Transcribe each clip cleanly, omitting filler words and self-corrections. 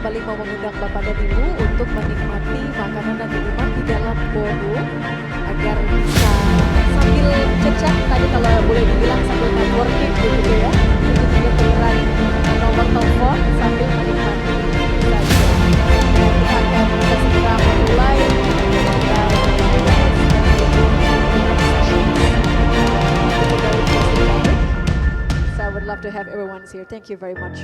kembali mau mengundang Bapak dan Ibu untuk menikmati makanan dan minuman di dalam ballroom agar bisa sambil chat-chat, tadi kalau boleh dibilang sambil networking gitu ya, itu juga tukeran nomor telepon sambil menikmati saja. Dan kita akan segera memulai So I would love to have everyone here. Thank you very much.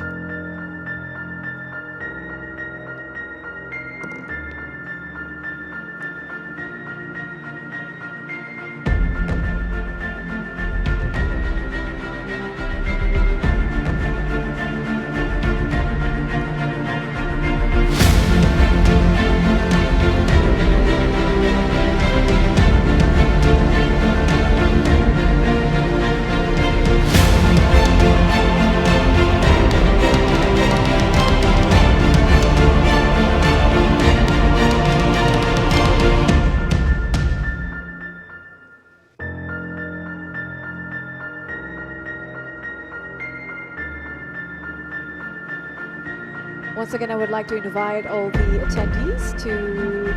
Once again, I would like to invite all the attendees to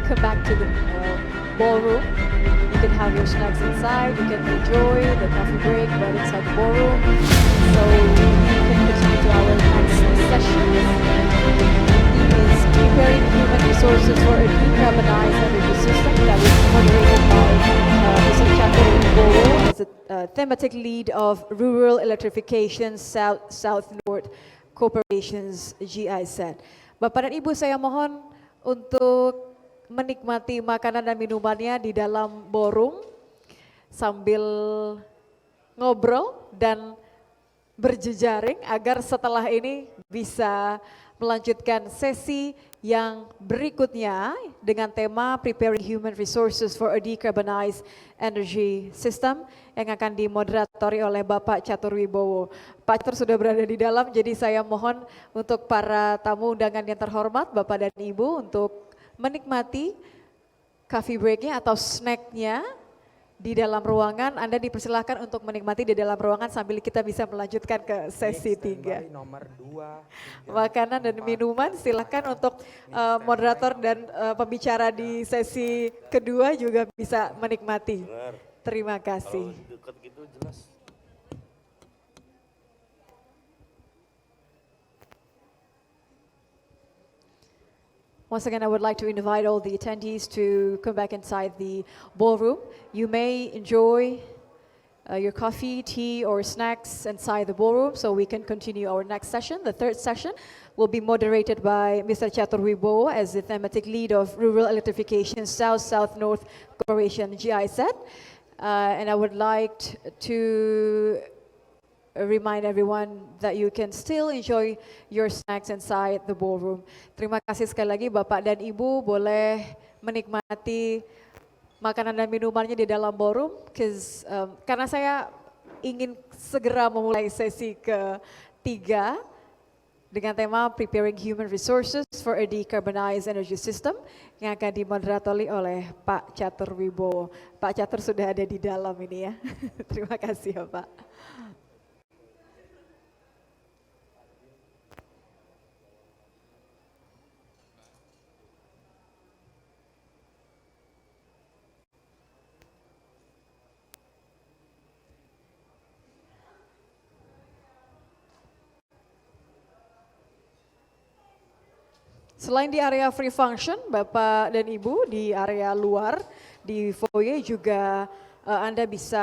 come back to the ballroom. You can have your snacks inside, you can enjoy the coffee break right inside the ballroom. So you can continue to our next session. The theme is preparing human resources for a decarbonized energy system that was moderated by Mr. Chatur Wibowo as a thematic lead of Rural Electrification South North Corporations GIZ. Bapak dan Ibu, saya mohon untuk menikmati makanan dan minumannya di dalam ballroom sambil ngobrol dan berjejaring agar setelah ini bisa melanjutkan sesi yang berikutnya dengan tema Preparing Human Resources for a Decarbonized Energy System yang akan dimoderatori oleh Bapak Chatur Wibowo. Pak Chatur sudah berada di dalam, jadi saya mohon untuk para tamu undangan yang terhormat, Bapak dan Ibu, untuk menikmati coffee breaknya atau snacknya di dalam ruangan. Anda dipersilahkan untuk menikmati di dalam ruangan sambil kita bisa melanjutkan ke sesi 3. Nomor 2, makanan dan minuman silakan untuk moderator dan pembicara di sesi kedua juga bisa menikmati. Terima kasih. Dekat gitu jelas. Once again, I would like to invite all the attendees to come back inside the ballroom. You may enjoy your coffee, tea, or snacks inside the ballroom so we can continue our next session. The third session will be moderated by Mr. Chatur Wibowo as the thematic lead of Rural Electrification South North Corporation GIZ. And I would like to remind everyone that you can still enjoy your snacks inside the ballroom. Terima kasih sekali lagi Bapak dan Ibu, boleh menikmati makanan dan minumannya di dalam ballroom, karena saya ingin segera memulai sesi ketiga dengan tema Preparing Human Resources for a Decarbonized Energy System yang akan dimoderatori oleh Pak Chatur Wibowo. Pak Chatur sudah ada di dalam ini ya. Terima kasih ya Pak. Selain di area free function, Bapak dan Ibu, di area luar, di foyer juga Anda bisa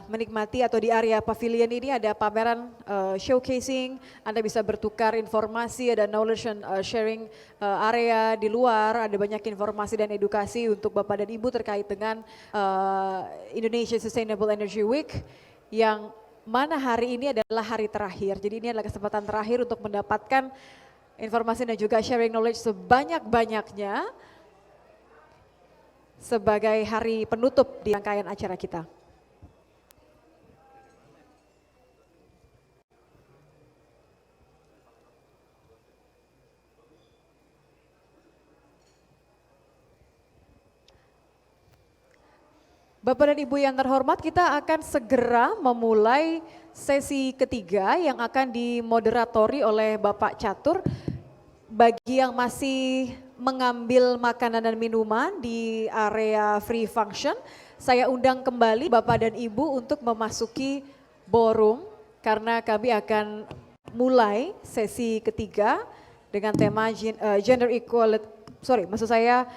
menikmati, atau di area pavilion ini ada pameran showcasing, Anda bisa bertukar informasi, ada knowledge and sharing area di luar, ada banyak informasi dan edukasi untuk Bapak dan Ibu terkait dengan Indonesia Sustainable Energy Week yang mana hari ini adalah hari terakhir. Jadi ini adalah kesempatan terakhir untuk mendapatkan informasi dan juga sharing knowledge sebanyak-banyaknya sebagai hari penutup di rangkaian acara kita. Bapak dan Ibu yang terhormat, kita akan segera memulai sesi ketiga yang akan dimoderatori oleh Bapak Chatur. bagi yang masih mengambil makanan dan minuman di area free function, saya undang kembali Bapak dan Ibu untuk memasuki ballroom karena kami akan mulai sesi ketiga dengan tema gender equality, maksud saya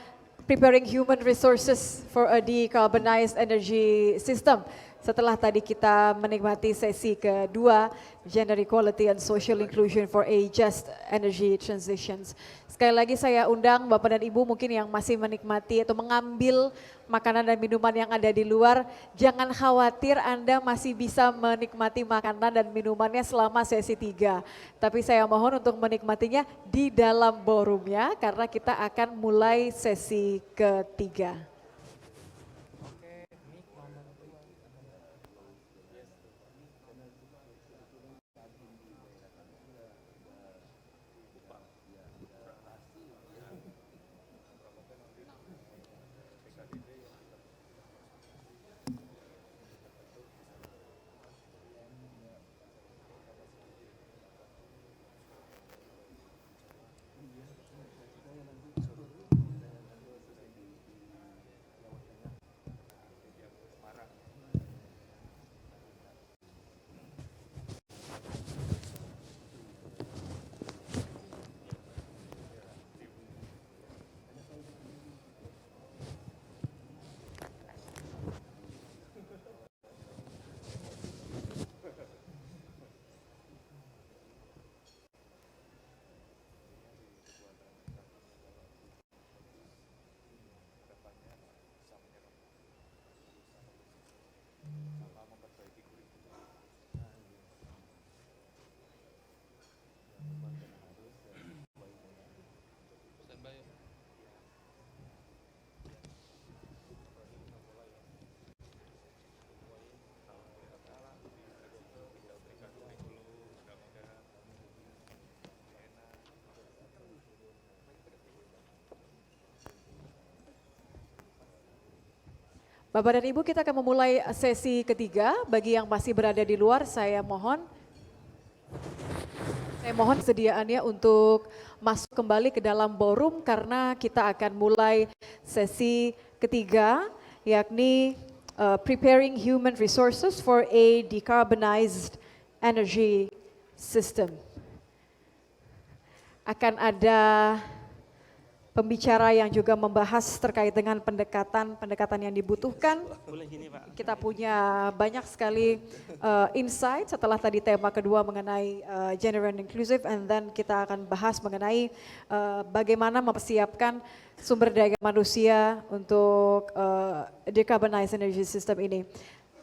preparing human resources for a decarbonized energy system. Setelah tadi kita menikmati sesi kedua, Gender Equality and Social Inclusion for a Just Energy Transitions. Sekali lagi saya undang Bapak dan Ibu mungkin yang masih menikmati atau mengambil makanan dan minuman yang ada di luar, jangan khawatir Anda masih bisa menikmati makanan dan minumannya selama sesi 3. Tapi saya mohon untuk menikmatinya di dalam ballroom-nya karena kita akan mulai sesi ketiga. Bapak dan Ibu, kita akan memulai sesi ketiga. Bagi yang masih berada di luar, saya mohon sediaannya untuk masuk kembali ke dalam ballroom karena kita akan mulai sesi ketiga, yakni Preparing Human Resources for a Decarbonized Energy System. Akan ada pembicara yang juga membahas terkait dengan pendekatan yang dibutuhkan. Kita punya banyak sekali insight setelah tadi tema kedua mengenai gender and inclusive, and then kita akan bahas mengenai bagaimana mempersiapkan sumber daya manusia untuk decarbonized energy system ini.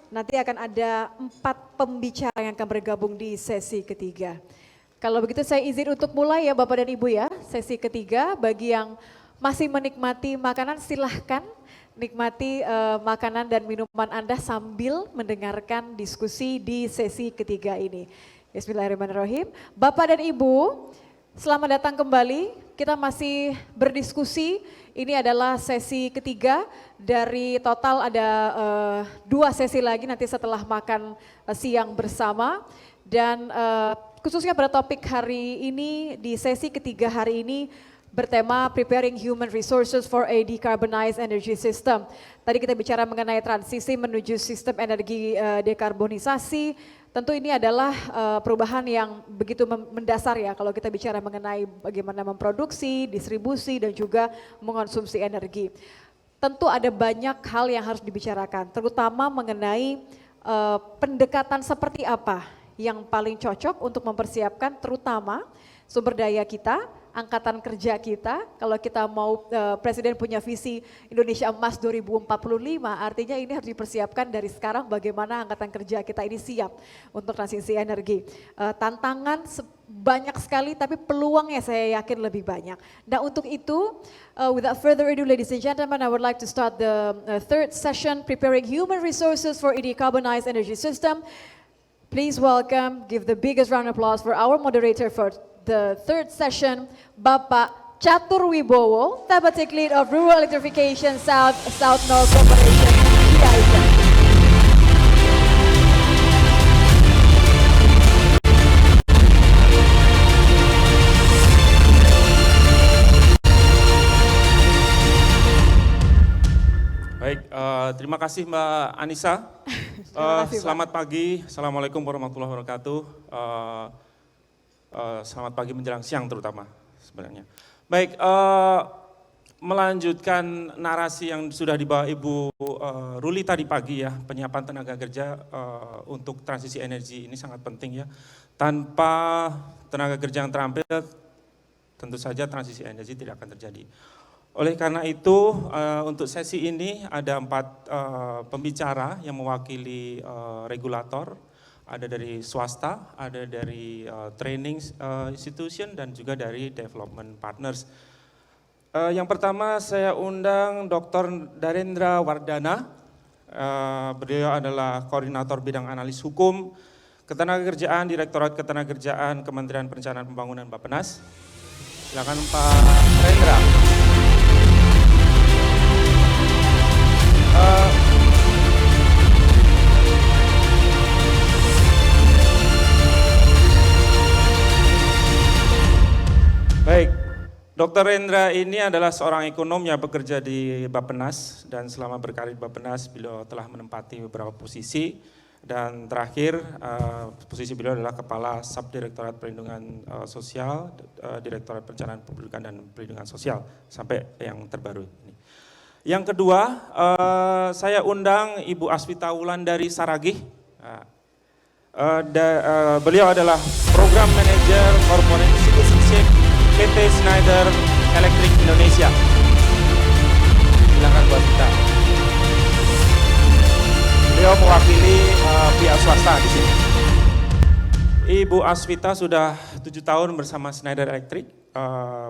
Nanti akan ada 4 pembicara yang akan bergabung di sesi ketiga. Kalau begitu saya izin untuk mulai ya Bapak dan Ibu ya, sesi ketiga. Bagi yang masih menikmati makanan silahkan nikmati makanan dan minuman Anda sambil mendengarkan diskusi di sesi ketiga ini. Bismillahirrahmanirrahim. Bapak dan Ibu, selamat datang kembali. Kita masih berdiskusi, ini adalah sesi ketiga dari total ada 2 sesi lagi nanti setelah makan siang bersama. Dan khususnya pada topik hari ini, di sesi ketiga hari ini bertema Preparing Human Resources for a Decarbonized Energy System. Tadi kita bicara mengenai transisi menuju sistem energi dekarbonisasi. Tentu ini adalah perubahan yang begitu mendasar ya kalau kita bicara mengenai bagaimana memproduksi, distribusi dan juga mengonsumsi energi. Tentu ada banyak hal yang harus dibicarakan, terutama mengenai pendekatan seperti apa yang paling cocok untuk mempersiapkan terutama sumber daya kita, angkatan kerja kita. Kalau kita mau Presiden punya visi Indonesia Emas 2045, artinya ini harus dipersiapkan dari sekarang bagaimana angkatan kerja kita ini siap untuk transisi energi. Tantangan banyak sekali tapi peluangnya saya yakin lebih banyak. Nah untuk itu, without further ado ladies and gentlemen, I would like to start the third session, Preparing Human Resources for a Decarbonized Energy System. Please welcome, give the biggest round of applause for our moderator for the third session, Bapak Catur Wibowo, Thematic Lead of Rural Electrification South North Corporation, GIZ. Terima kasih Mbak Anissa. Selamat pagi, Assalamualaikum warahmatullahi wabarakatuh. Selamat pagi menjelang siang terutama sebenarnya. Baik, melanjutkan narasi yang sudah dibawa Ibu Ruli tadi pagi ya, penyiapan tenaga kerja untuk transisi energi ini sangat penting ya. Tanpa tenaga kerja yang terampil, tentu saja transisi energi tidak akan terjadi. Oleh karena itu, untuk sesi ini ada 4 pembicara yang mewakili regulator, ada dari swasta, ada dari training institution, dan juga dari development partners. Yang pertama saya undang Dr. Darendra Wardana, beliau adalah koordinator bidang analis hukum, ketenagakerjaan, Direktorat Ketenagakerjaan Kementerian Perencanaan Pembangunan Bappenas. Silakan Pak Darendra. Baik, Dr. Rendra ini adalah seorang ekonom yang bekerja di Bappenas dan selama berkarir di Bappenas beliau telah menempati beberapa posisi dan terakhir posisi beliau adalah Kepala Subdirektorat Perlindungan Sosial, Direktorat Perencanaan Pendidikan dan Perlindungan Sosial sampai yang terbaru ini. Yang kedua, saya undang Ibu Asvita Wulandari Saragih. Beliau adalah Program Manager Corporate Citizenship PT Schneider Electric Indonesia. Silakan Bu Asvita. Beliau mewakili pihak swasta di sini. Ibu Asvita sudah 7 tahun bersama Schneider Electric.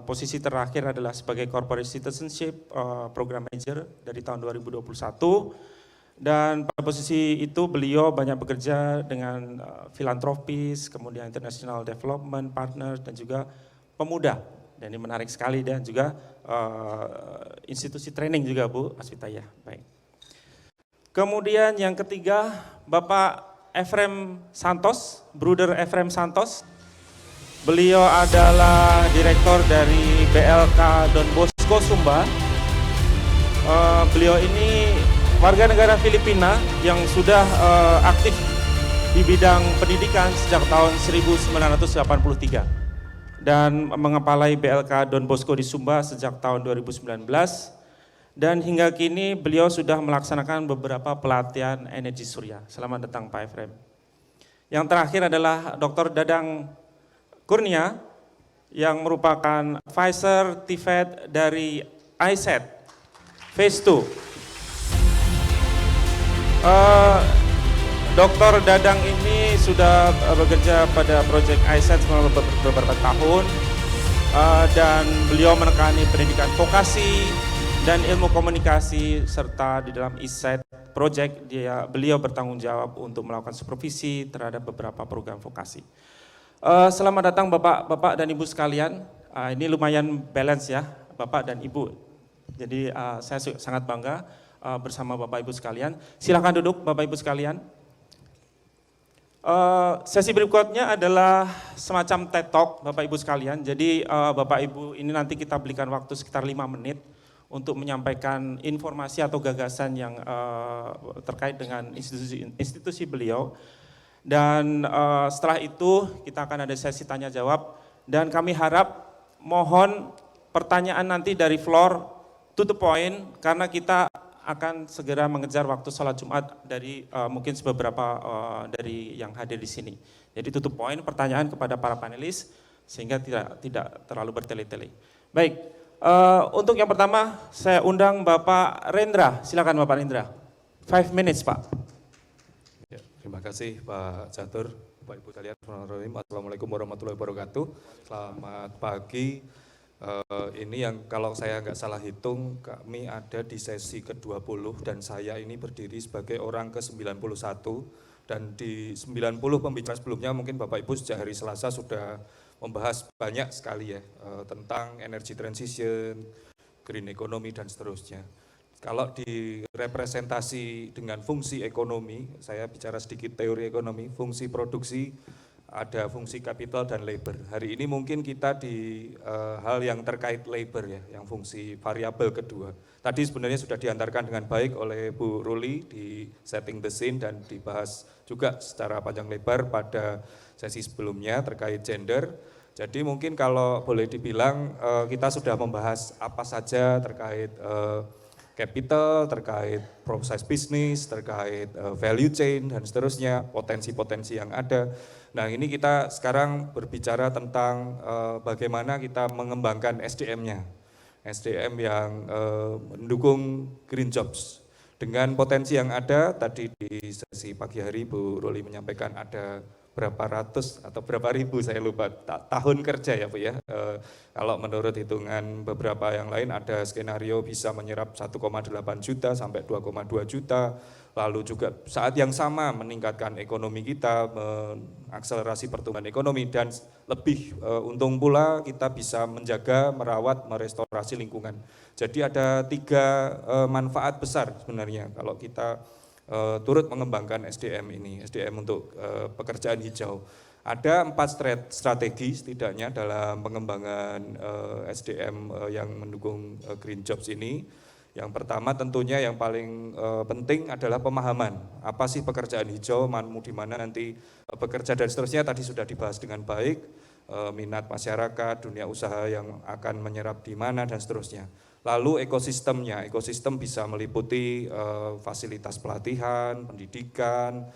Posisi terakhir adalah sebagai Corporate Citizenship Program Manager dari tahun 2021 dan pada posisi itu beliau banyak bekerja dengan filantropis, kemudian International Development Partner dan juga pemuda, dan ini menarik sekali, dan juga institusi training juga Bu Asvita ya. Baik. Kemudian yang ketiga Bapak Efrem Santos, Bruder Efrem Santos. Beliau adalah direktur dari BLK Don Bosco Sumba. Beliau ini warga negara Filipina yang sudah aktif di bidang pendidikan sejak tahun 1983 dan mengepalai BLK Don Bosco di Sumba sejak tahun 2019 dan hingga kini beliau sudah melaksanakan beberapa pelatihan energi surya. Selamat datang Pak Efrem. Yang terakhir adalah Dr. Dadang Kurnia yang merupakan Advisor TVET dari ISET Phase 2. Dr. Dadang ini sudah bekerja pada proyek ISET selama beberapa tahun dan beliau menekani pendidikan vokasi dan ilmu komunikasi serta di dalam ISET project beliau bertanggung jawab untuk melakukan supervisi terhadap beberapa program vokasi. Selamat datang Bapak dan Ibu sekalian. Ini lumayan balance ya Bapak dan Ibu. Jadi saya sangat bangga bersama Bapak Ibu sekalian. Silakan duduk Bapak Ibu sekalian. Sesi berikutnya adalah semacam TED Talk Bapak Ibu sekalian. Jadi Bapak Ibu ini nanti kita berikan waktu sekitar 5 menit untuk menyampaikan informasi atau gagasan yang terkait dengan institusi beliau. Dan setelah itu kita akan ada sesi tanya jawab dan kami harap mohon pertanyaan nanti dari floor to the point karena kita akan segera mengejar waktu sholat Jumat dari mungkin beberapa dari yang hadir di sini. Jadi to the point pertanyaan kepada para panelis sehingga tidak terlalu bertele-tele. Baik, untuk yang pertama saya undang Bapak Rendra. Silakan Bapak Rendra. 5 minutes Pak. Terima kasih Pak Catur, Bapak Ibu sekalian, Assalamualaikum warahmatullahi wabarakatuh. Selamat pagi. Ini yang kalau saya nggak salah hitung, kami ada di sesi ke-20 dan saya ini berdiri sebagai orang ke-91 dan di 90 pembicara sebelumnya mungkin Bapak Ibu sejak hari Selasa sudah membahas banyak sekali ya tentang energy transition, green economy dan seterusnya. Kalau direpresentasi dengan fungsi ekonomi, saya bicara sedikit teori ekonomi, fungsi produksi ada fungsi capital dan labor. Hari ini mungkin kita di hal yang terkait labor ya, yang fungsi variabel kedua. Tadi sebenarnya sudah diantarkan dengan baik oleh Bu Ruli di setting the scene dan dibahas juga secara panjang lebar pada sesi sebelumnya terkait gender. Jadi mungkin kalau boleh dibilang kita sudah membahas apa saja terkait capital, terkait proses bisnis, terkait value chain dan seterusnya, potensi-potensi yang ada. Nah ini kita sekarang berbicara tentang bagaimana kita mengembangkan SDM-nya, SDM yang mendukung green jobs. Dengan potensi yang ada, tadi di sesi pagi hari Bu Ruli menyampaikan ada berapa ratus atau berapa ribu saya lupa tahun kerja ya Bu ya. Kalau menurut hitungan beberapa yang lain ada skenario bisa menyerap 1,8 juta sampai 2,2 juta. Lalu juga saat yang sama meningkatkan ekonomi kita, mengakselerasi pertumbuhan ekonomi dan lebih untung pula kita bisa menjaga, merawat, merestorasi lingkungan. Jadi ada 3 manfaat besar sebenarnya kalau kita turut mengembangkan SDM ini, SDM untuk pekerjaan hijau. Ada 4 strategi setidaknya dalam pengembangan SDM yang mendukung green jobs ini. Yang pertama tentunya yang paling penting adalah pemahaman. Apa sih pekerjaan hijau, di mana nanti bekerja dan seterusnya tadi sudah dibahas dengan baik, minat masyarakat, dunia usaha yang akan menyerap di mana dan seterusnya. Lalu ekosistemnya, ekosistem bisa meliputi fasilitas pelatihan, pendidikan,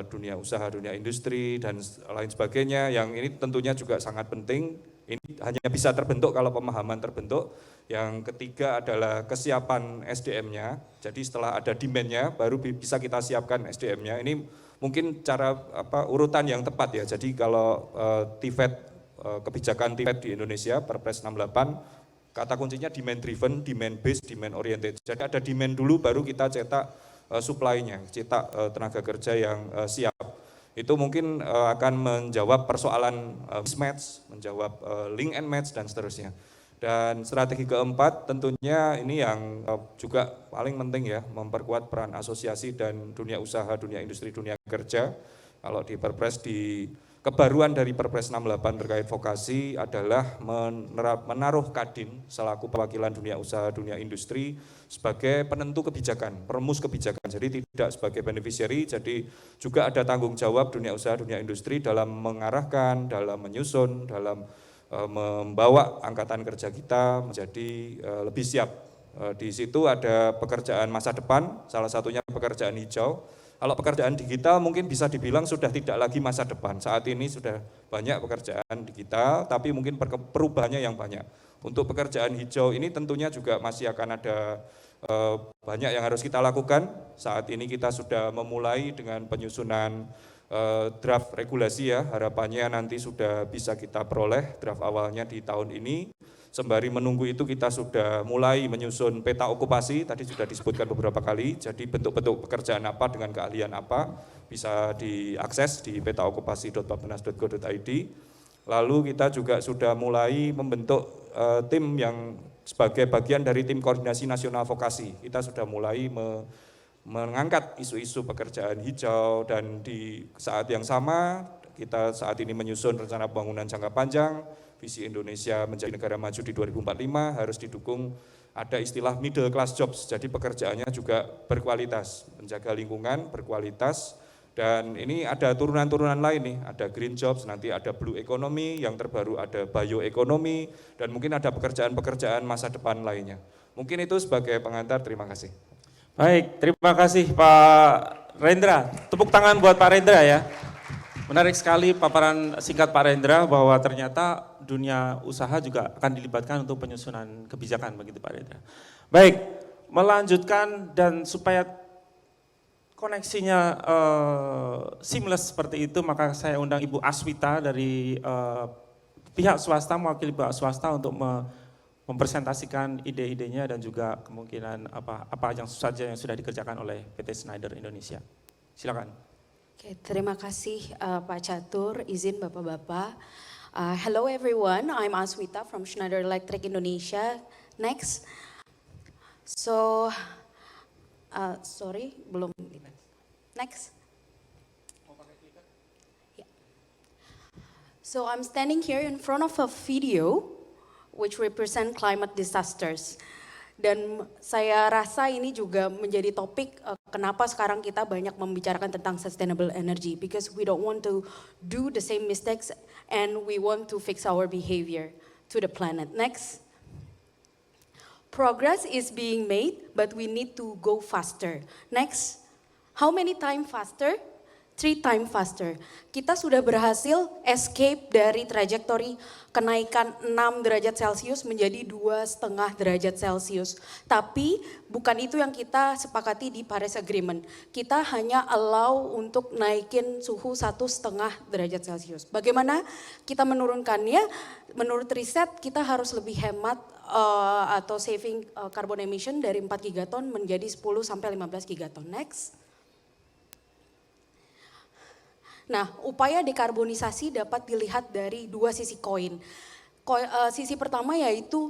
dunia usaha, dunia industri, dan lain sebagainya, yang ini tentunya juga sangat penting. Ini hanya bisa terbentuk kalau pemahaman terbentuk. Yang ketiga adalah kesiapan SDM-nya, jadi setelah ada demand-nya, baru bisa kita siapkan SDM-nya. Ini mungkin cara urutan yang tepat ya, jadi kalau TVET, kebijakan TVET di Indonesia, Perpres 68, kata kuncinya demand driven, demand based, demand oriented. Jadi ada demand dulu baru kita cetak supply-nya, cetak tenaga kerja yang siap. Itu mungkin akan menjawab persoalan mismatch, menjawab link and match dan seterusnya. Dan strategi keempat tentunya ini yang juga paling penting ya, memperkuat peran asosiasi dan dunia usaha, dunia industri, dunia kerja. Kalau di Perpres kebaruan dari Perpres 68 terkait vokasi adalah menaruh Kadin selaku perwakilan dunia usaha, dunia industri sebagai penentu kebijakan, perumus kebijakan. Jadi tidak sebagai beneficiary, jadi juga ada tanggung jawab dunia usaha, dunia industri dalam mengarahkan, dalam menyusun, dalam membawa angkatan kerja kita menjadi lebih siap. Di situ ada pekerjaan masa depan, salah satunya pekerjaan hijau. Kalau pekerjaan digital mungkin bisa dibilang sudah tidak lagi masa depan. Saat ini sudah banyak pekerjaan digital, tapi mungkin perubahannya yang banyak. Untuk pekerjaan hijau ini tentunya juga masih akan ada banyak yang harus kita lakukan. Saat ini kita sudah memulai dengan penyusunan draft regulasi ya, harapannya nanti sudah bisa kita peroleh draft awalnya di tahun ini. Sembari menunggu itu kita sudah mulai menyusun peta okupasi, tadi sudah disebutkan beberapa kali, jadi bentuk-bentuk pekerjaan apa dengan keahlian apa bisa diakses di petaokupasi.bappenas.go.id. Lalu kita juga sudah mulai membentuk tim yang sebagai bagian dari tim koordinasi nasional vokasi. Kita sudah mulai mengangkat isu-isu pekerjaan hijau dan di saat yang sama kita saat ini menyusun rencana pembangunan jangka panjang, visi Indonesia menjadi negara maju di 2045 harus didukung ada istilah middle class jobs, jadi pekerjaannya juga berkualitas, menjaga lingkungan, berkualitas, dan ini ada turunan-turunan lain nih, ada green jobs, nanti ada blue economy, yang terbaru ada bioekonomi, dan mungkin ada pekerjaan-pekerjaan masa depan lainnya. Mungkin itu sebagai pengantar, terima kasih. Baik, terima kasih Pak Rendra. Tepuk tangan buat Pak Rendra ya. Menarik sekali paparan singkat Pak Rendra bahwa ternyata dunia usaha juga akan dilibatkan untuk penyusunan kebijakan begitu Pak Rendra. Baik, melanjutkan dan supaya koneksinya seamless seperti itu, maka saya undang Ibu Aswita dari pihak swasta, mewakili pihak swasta untuk mempresentasikan ide-idenya dan juga kemungkinan apa yang saja yang sudah dikerjakan oleh PT Schneider Indonesia. Silakan. Oke, terima kasih Pak Catur, izin Bapak-Bapak. Hello everyone, I'm Aswita from Schneider Electric Indonesia. Next. So, sorry, belum. Next. So I'm standing here in front of a video which represent climate disasters. Dan saya rasa ini juga menjadi topik kenapa sekarang kita banyak membicarakan tentang sustainable energy, because we don't want to do the same mistakes and we want to fix our behavior to the planet. Next. Progress is being made, but we need to go faster. Next. How many times faster? 3 times faster. Kita sudah berhasil escape dari trajektori kenaikan 6 derajat Celcius menjadi 2,5 derajat Celcius. Tapi bukan itu yang kita sepakati di Paris Agreement. Kita hanya allow untuk naikin suhu 1,5 derajat Celcius. Bagaimana kita menurunkannya? Menurut riset kita harus lebih hemat atau saving carbon emission dari 4 gigaton menjadi 10 sampai 15 gigaton. Next. Nah, upaya dekarbonisasi dapat dilihat dari 2 sisi koin. Sisi pertama yaitu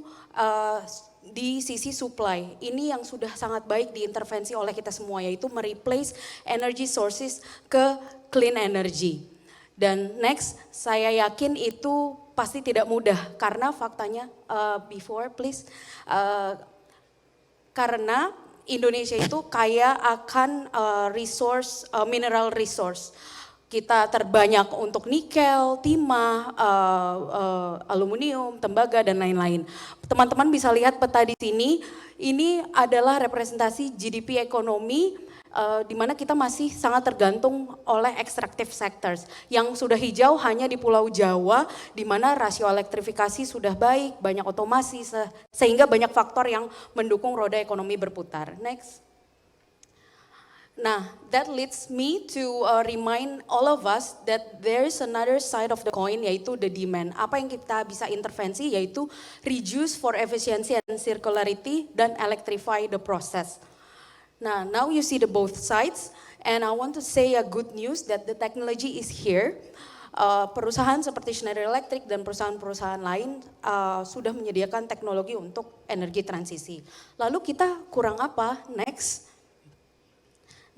di sisi supply. Ini yang sudah sangat baik diintervensi oleh kita semua, yaitu mereplace energy sources ke clean energy. Dan next, saya yakin itu pasti tidak mudah karena faktanya, karena Indonesia itu kaya akan mineral resource. Kita terbanyak untuk nikel, timah, aluminium, tembaga, dan lain-lain. Teman-teman bisa lihat peta di sini, ini adalah representasi GDP ekonomi di mana kita masih sangat tergantung oleh extractive sectors. Yang sudah hijau hanya di Pulau Jawa, di mana rasio elektrifikasi sudah baik, banyak otomasi, sehingga banyak faktor yang mendukung roda ekonomi berputar. Next. Nah, that leads me to remind all of us that there is another side of the coin, yaitu the demand. Apa yang kita bisa intervensi yaitu reduce for efficiency and circularity dan electrify the process. Nah, now you see the both sides, and I want to say a good news that the technology is here. Perusahaan seperti Schneider Electric dan perusahaan-perusahaan lain sudah menyediakan teknologi untuk energi transisi. Lalu kita kurang apa? Next.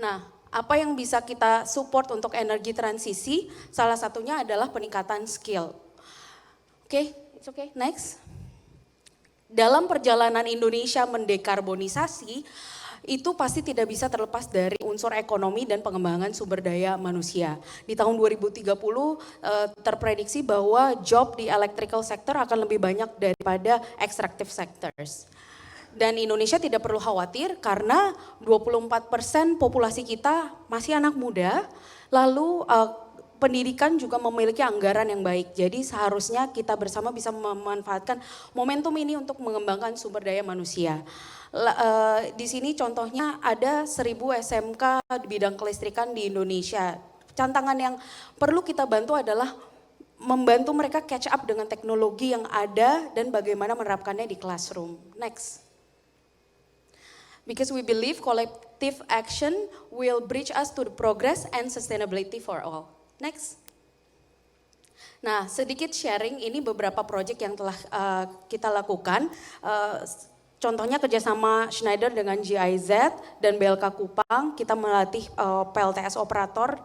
Nah, apa yang bisa kita support untuk energi transisi? Salah satunya adalah peningkatan skill. Oke, it's okay. Next. Dalam perjalanan Indonesia mendekarbonisasi, itu pasti tidak bisa terlepas dari unsur ekonomi dan pengembangan sumber daya manusia. Di tahun 2030 terprediksi bahwa job di electrical sector akan lebih banyak daripada extractive sectors. Dan Indonesia tidak perlu khawatir karena 24% populasi kita masih anak muda, lalu pendidikan juga memiliki anggaran yang baik. Jadi seharusnya kita bersama bisa memanfaatkan momentum ini untuk mengembangkan sumber daya manusia. Di sini contohnya ada 1.000 SMK di bidang kelistrikan di Indonesia. Tantangan yang perlu kita bantu adalah membantu mereka catch up dengan teknologi yang ada dan bagaimana menerapkannya di classroom. Next. Because we believe collective action will bridge us to the progress and sustainability for all. Next. Nah, sedikit sharing, ini beberapa proyek yang telah kita lakukan. Contohnya kerjasama Schneider dengan GIZ dan BLK Kupang, kita melatih PLTS operator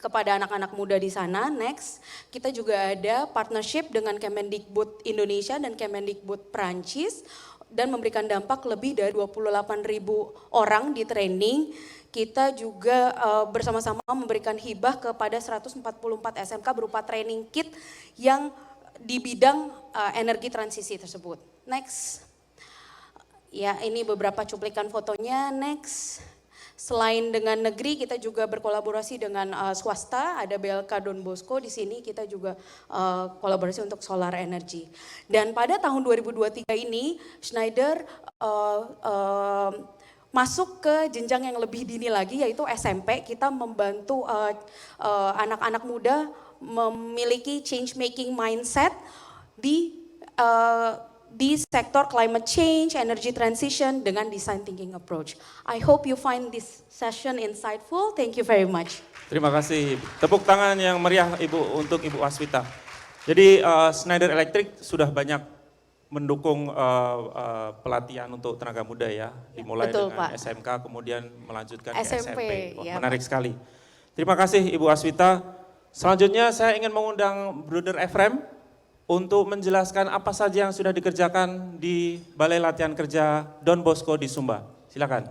kepada anak-anak muda di sana. Next, kita juga ada partnership dengan Kemendikbud Indonesia dan Kemendikbud Prancis dan memberikan dampak lebih dari 28.000 orang di training. Kita juga bersama-sama memberikan hibah kepada 144 SMK berupa training kit yang di bidang energi transisi tersebut. Next. Ya, ini beberapa cuplikan fotonya. Next. Selain dengan negeri, kita juga berkolaborasi dengan swasta, ada BLK Don Bosco, di sini kita juga kolaborasi untuk solar energy. Dan pada tahun 2023 ini, Schneider masuk ke jenjang yang lebih dini lagi, yaitu SMP. Kita membantu anak-anak muda memiliki change making mindset di sektor climate change, energy transition dengan design thinking approach. I hope you find this session insightful. Thank you very much. Terima kasih. Tepuk tangan yang meriah Ibu untuk Ibu Aswita. Jadi Schneider Electric sudah banyak mendukung pelatihan untuk tenaga muda ya, dimulai Betul, dengan Pak. SMK kemudian melanjutkan ke SMP, SMP. Wah, ya, menarik Pak. sekali. Terima kasih Ibu Aswita. Selanjutnya saya ingin mengundang Bruder Efrem untuk menjelaskan apa saja yang sudah dikerjakan di Balai Latihan Kerja Don Bosco di Sumba. Silakan.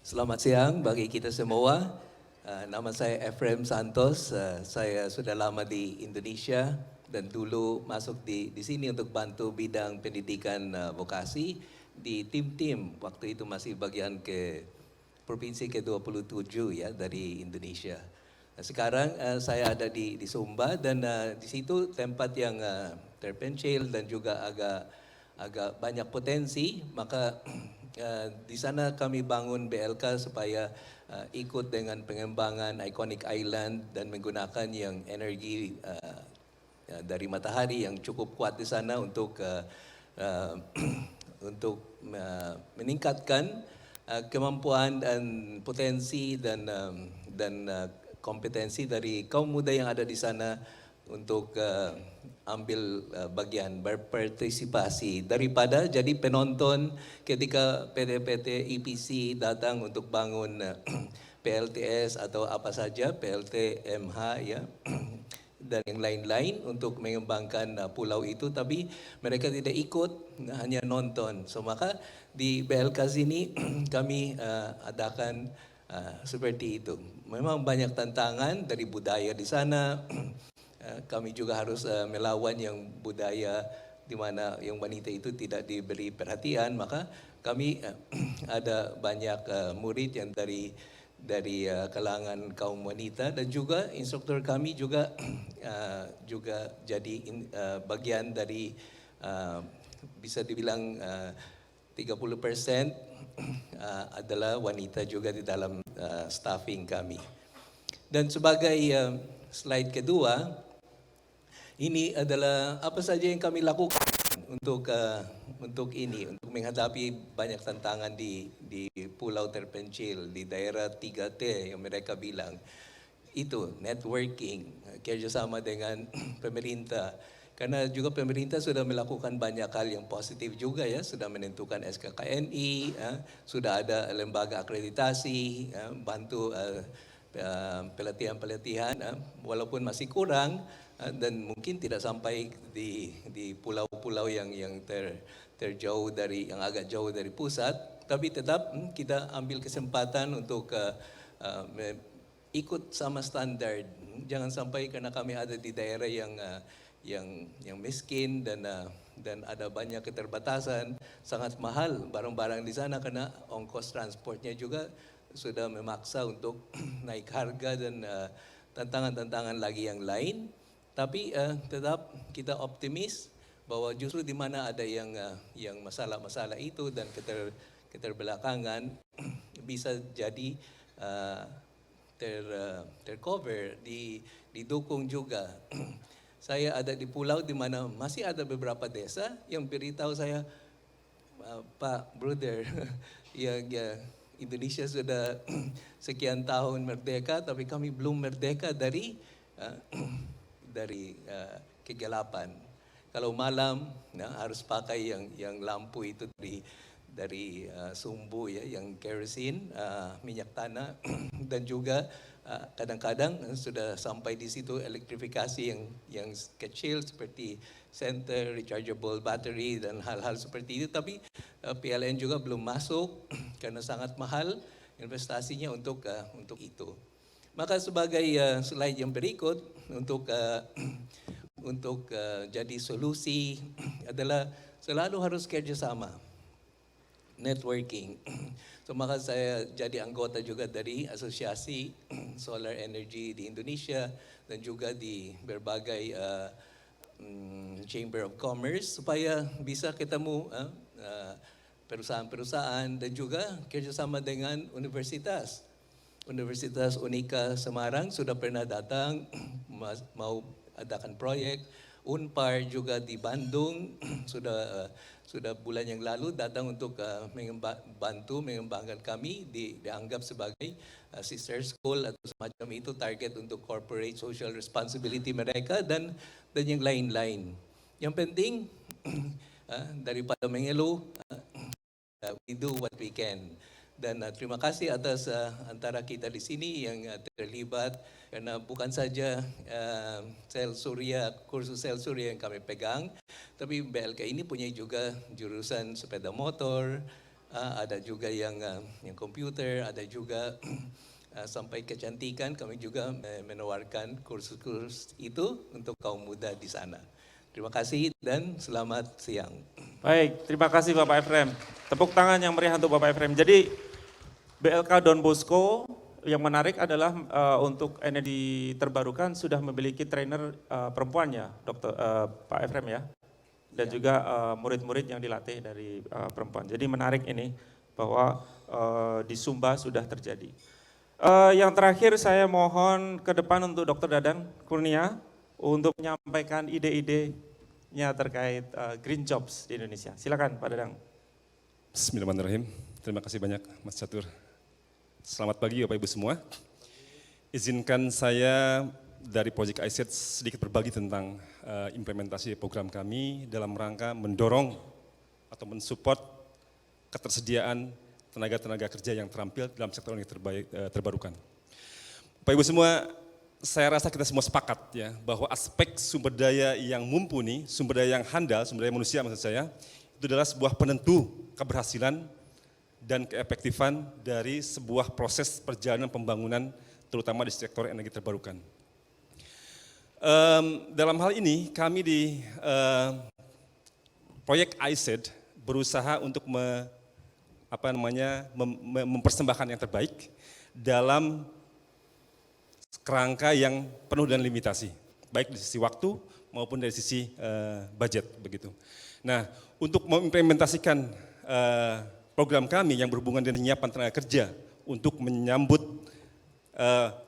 Selamat siang bagi kita semua. Nama saya Efrem Santos. Saya sudah lama di Indonesia dan dulu masuk di sini untuk bantu bidang pendidikan vokasi di tim-tim. Waktu itu masih bagian ke provinsi ke-27 ya dari Indonesia. Sekarang saya ada di Sumba dan di situ tempat yang terpencil dan juga agak banyak potensi, maka di sana kami bangun BLK supaya ikut dengan pengembangan Iconic Island dan menggunakan yang energi dari matahari yang cukup kuat di sana untuk meningkatkan kemampuan dan potensi dan kompetensi dari kaum muda yang ada di sana untuk ambil bagian, berpartisipasi daripada jadi penonton ketika PT-PT EPC datang untuk bangun PLTS atau apa saja, PLTMH ya, dan yang lain-lain untuk mengembangkan pulau itu, tapi mereka tidak ikut, hanya nonton. So maka di BLK sini kami adakan seperti itu. Memang banyak tantangan dari budaya di sana. Kami juga harus melawan yang budaya di mana yang wanita itu tidak diberi perhatian. Maka kami ada banyak murid yang dari kalangan kaum wanita dan juga instruktur kami juga jadi bagian dari bisa dibilang 30% adalah wanita juga di dalam staffing kami. Dan sebagai slide kedua, ini adalah apa saja yang kami lakukan untuk menghadapi banyak tantangan di pulau terpencil, di daerah 3T yang mereka bilang. Itu networking, kerjasama dengan pemerintah. Karena juga pemerintah sudah melakukan banyak hal yang positif juga ya, sudah menentukan SKKNI, sudah ada lembaga akreditasi, bantu pelatihan-pelatihan, walaupun masih kurang dan mungkin tidak sampai di pulau-pulau yang terjauh dari, yang agak jauh dari pusat, tapi tetap kita ambil kesempatan untuk ikut sama standar. Jangan sampai karena kami ada di daerah yang miskin dan ada banyak keterbatasan, sangat mahal barang-barang di sana karena ongkos transportnya juga sudah memaksa untuk naik harga dan tantangan-tantangan lagi yang lain. Tapi tetap kita optimis bahwa justru di mana ada yang masalah-masalah itu dan keterbelakangan bisa jadi tercover, didukung juga. Saya ada di pulau di mana masih ada beberapa desa yang beritahu saya, Pak Bruder, ya Indonesia sudah sekian tahun merdeka, tapi kami belum merdeka dari kegelapan. Kalau malam, harus pakai yang lampu itu dari sumbu ya, yang kerosene, minyak tanah, dan juga kadang-kadang sudah sampai di situ elektrifikasi yang kecil seperti center, rechargeable battery dan hal-hal seperti itu. Tapi PLN juga belum masuk karena sangat mahal investasinya untuk itu. Maka sebagai slide yang berikut untuk jadi solusi adalah selalu harus kerjasama, networking. So maka saya jadi anggota juga dari Asosiasi Solar Energy di Indonesia dan juga di berbagai Chamber of Commerce supaya bisa ketemu perusahaan-perusahaan dan juga kerjasama dengan universitas. Universitas Unika Semarang sudah pernah datang, mau adakan proyek. Unpar juga di Bandung sudah bulan yang lalu datang untuk bantu mengembangkan kami, dianggap sebagai sister school atau semacam itu, target untuk corporate social responsibility mereka dan yang lain-lain. Yang penting daripada mengeluh, we do what we can. Dan terima kasih atas antara kita di sini yang terlibat, karena bukan saja kursus sel surya yang kami pegang, tapi BLK ini punya juga jurusan sepeda motor, ada juga yang komputer, ada juga sampai kecantikan. Kami juga menawarkan kursus-kursus itu untuk kaum muda di sana. Terima kasih dan selamat siang. Baik, terima kasih Bapak Efrem. Tepuk tangan yang meriah untuk Bapak Efrem. Jadi BLK Don Bosco yang menarik adalah untuk energi terbarukan sudah memiliki trainer perempuannya, Pak Efrem ya, dan juga murid-murid yang dilatih dari perempuan. Jadi menarik ini bahwa di Sumba sudah terjadi. Yang terakhir saya mohon ke depan untuk Dr. Dadang Kurnia untuk menyampaikan ide-idenya terkait green jobs di Indonesia. Silakan Pak Dadang. Bismillahirrahmanirrahim. Terima kasih banyak Mas Catur. Selamat pagi Bapak Ibu semua. Izinkan saya dari Project iSet sedikit berbagi tentang implementasi program kami dalam rangka mendorong atau mensupport ketersediaan tenaga-tenaga kerja yang terampil dalam sektor energi terbarukan. Bapak Ibu semua, saya rasa kita semua sepakat ya bahwa aspek sumber daya yang mumpuni, sumber daya yang handal, sumber daya manusia maksud saya, itu adalah sebuah penentu keberhasilan dan keefektifan dari sebuah proses perjalanan pembangunan terutama di sektor energi terbarukan. Dalam hal ini kami di proyek iSet berusaha untuk mempersembahkan yang terbaik dalam kerangka yang penuh dengan limitasi, baik dari sisi waktu maupun dari sisi budget begitu. Nah, untuk mengimplementasikan program kami yang berhubungan dengan penyiapan tenaga kerja untuk menyambut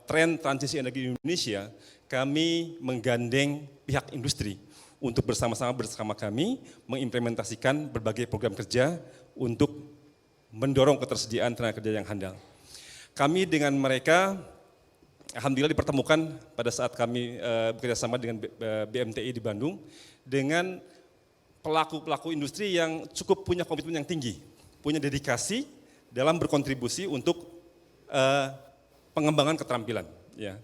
tren transisi energi di Indonesia, kami menggandeng pihak industri untuk bersama kami mengimplementasikan berbagai program kerja untuk mendorong ketersediaan tenaga kerja yang handal. Kami dengan mereka alhamdulillah dipertemukan pada saat kami bekerjasama dengan BMTI di Bandung dengan pelaku-pelaku industri yang cukup punya komitmen yang tinggi, punya dedikasi dalam berkontribusi untuk pengembangan keterampilan. Ya.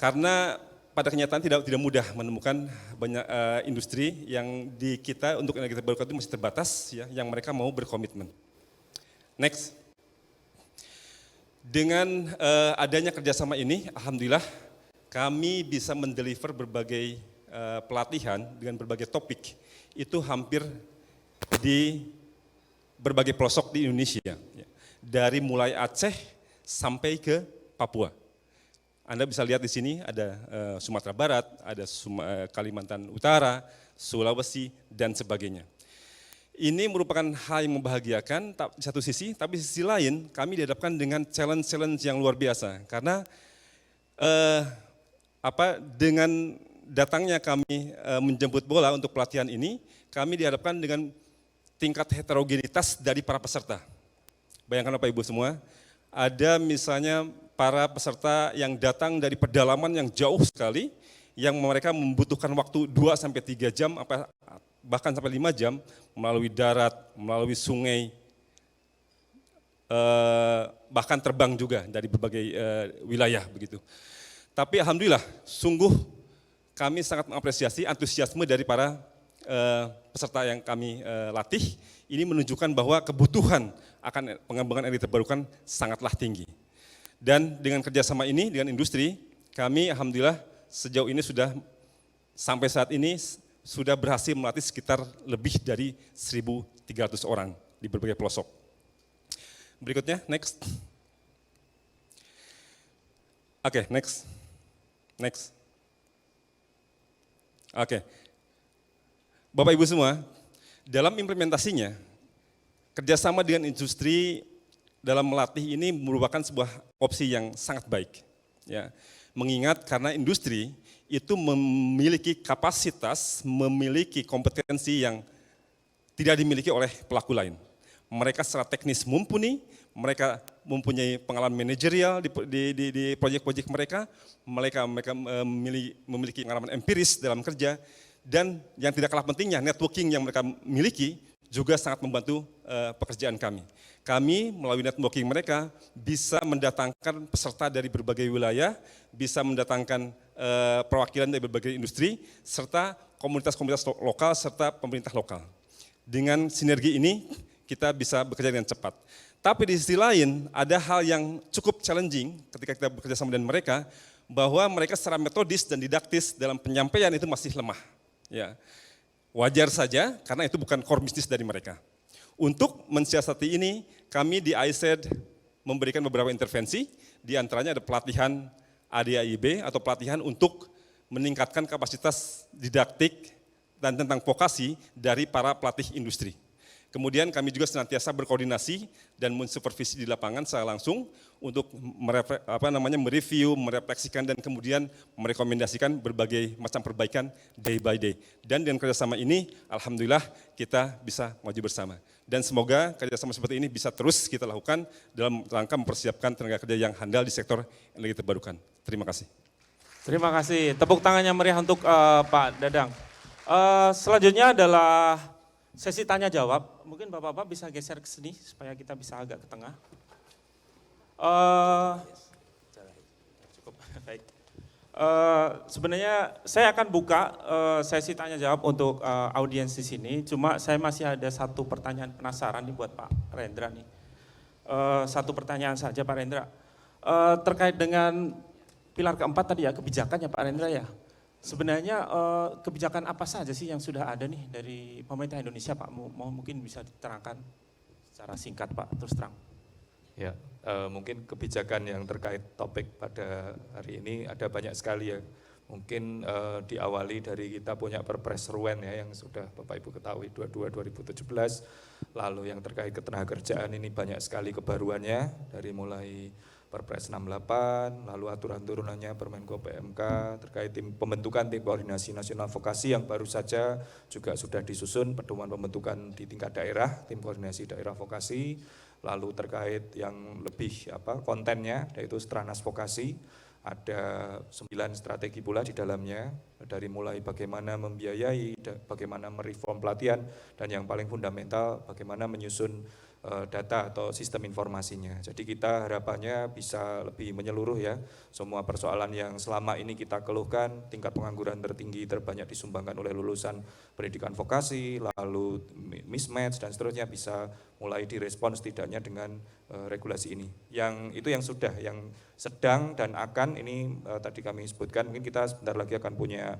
Karena pada kenyataan tidak mudah menemukan banyak industri yang di kita untuk energi terbarukan itu masih terbatas, ya, yang mereka mau berkomitmen. Next. Dengan adanya kerjasama ini, alhamdulillah kami bisa mendeliver berbagai pelatihan dengan berbagai topik itu hampir di berbagai pelosok di Indonesia, dari mulai Aceh sampai ke Papua. Anda bisa lihat di sini ada Sumatera Barat, ada Kalimantan Utara, Sulawesi, dan sebagainya. Ini merupakan hal yang membahagiakan di satu sisi, tapi di sisi lain kami dihadapkan dengan challenge-challenge yang luar biasa. Karena dengan datangnya kami menjemput bola untuk pelatihan ini, kami dihadapkan dengan tingkat heterogenitas dari para peserta. Bayangkan Bapak Ibu semua, ada misalnya para peserta yang datang dari pedalaman yang jauh sekali, yang mereka membutuhkan waktu 2-3 jam, bahkan sampai 5 jam, melalui darat, melalui sungai, bahkan terbang juga dari berbagai wilayah begitu. Tapi alhamdulillah, sungguh kami sangat mengapresiasi antusiasme dari para peserta yang kami latih. Ini menunjukkan bahwa kebutuhan akan pengembangan energi terbarukan sangatlah tinggi. Dan dengan kerjasama ini dengan industri, kami alhamdulillah sejauh ini sudah sampai saat ini sudah berhasil melatih sekitar lebih dari 1.300 orang di berbagai pelosok. Berikutnya, next. Oke, next. Oke. Bapak Ibu semua, dalam implementasinya, kerjasama dengan industri dalam melatih ini merupakan sebuah opsi yang sangat baik. Ya, mengingat karena industri itu memiliki kapasitas, memiliki kompetensi yang tidak dimiliki oleh pelaku lain. Mereka secara teknis mumpuni, mereka mempunyai pengalaman manajerial di proyek-proyek mereka memiliki pengalaman empiris dalam kerja, dan yang tidak kalah pentingnya networking yang mereka miliki juga sangat membantu pekerjaan kami. Kami melalui networking mereka bisa mendatangkan peserta dari berbagai wilayah, bisa mendatangkan perwakilan dari berbagai industri, serta komunitas-komunitas lokal serta pemerintah lokal. Dengan sinergi ini kita bisa bekerja dengan cepat. Tapi di sisi lain ada hal yang cukup challenging ketika kita bekerja sama dengan mereka, bahwa mereka secara metodis dan didaktis dalam penyampaian itu masih lemah. Ya, wajar saja karena itu bukan core bisnis dari mereka. Untuk mensiasati ini, kami di ISED memberikan beberapa intervensi, di antaranya ada pelatihan ADAIB atau pelatihan untuk meningkatkan kapasitas didaktik dan tentang vokasi dari para pelatih industri. Kemudian kami juga senantiasa berkoordinasi dan mensupervisi di lapangan secara langsung untuk mereview, merefleksikan dan kemudian merekomendasikan berbagai macam perbaikan day by day. Dan dengan kerjasama ini, alhamdulillah kita bisa maju bersama. Dan semoga kerjasama seperti ini bisa terus kita lakukan dalam rangka mempersiapkan tenaga kerja yang handal di sektor energi terbarukan. Terima kasih. Terima kasih. Tepuk tangannya meriah untuk Pak Dadang. Selanjutnya adalah sesi tanya jawab. Mungkin Bapak-Bapak bisa geser ke sini supaya kita bisa agak ke tengah. Cukup baik. Sebenarnya saya akan buka sesi tanya jawab untuk audiens di sini. Cuma saya masih ada satu pertanyaan penasaran nih buat Pak Rendra nih. Satu pertanyaan saja Pak Rendra. Terkait dengan pilar keempat tadi ya, kebijakannya Pak Rendra ya. Sebenarnya kebijakan apa saja sih yang sudah ada nih dari pemerintah Indonesia Pak? Mau mungkin bisa diterangkan secara singkat Pak, terus terang. Ya, mungkin kebijakan yang terkait topik pada hari ini ada banyak sekali ya. Mungkin diawali dari kita punya Perpres Ruen ya yang sudah Bapak Ibu ketahui 22/2017. Lalu yang terkait ketenagakerjaan ini banyak sekali kebaruannya dari mulai Perpres 68, lalu aturan turunannya Permenko PMK terkait pembentukan tim koordinasi nasional vokasi yang baru saja juga sudah disusun pedoman pembentukan di tingkat daerah, tim koordinasi daerah vokasi, lalu terkait yang lebih kontennya yaitu Stranas Vokasi, ada 9 strategi pula di dalamnya, dari mulai bagaimana membiayai, bagaimana mereform pelatihan, dan yang paling fundamental bagaimana menyusun data atau sistem informasinya. Jadi kita harapannya bisa lebih menyeluruh ya, semua persoalan yang selama ini kita keluhkan, tingkat pengangguran tertinggi terbanyak disumbangkan oleh lulusan pendidikan vokasi, lalu mismatch dan seterusnya bisa mulai direspon setidaknya dengan regulasi ini. Yang itu yang sudah, yang sedang dan akan ini tadi kami sebutkan, mungkin kita sebentar lagi akan punya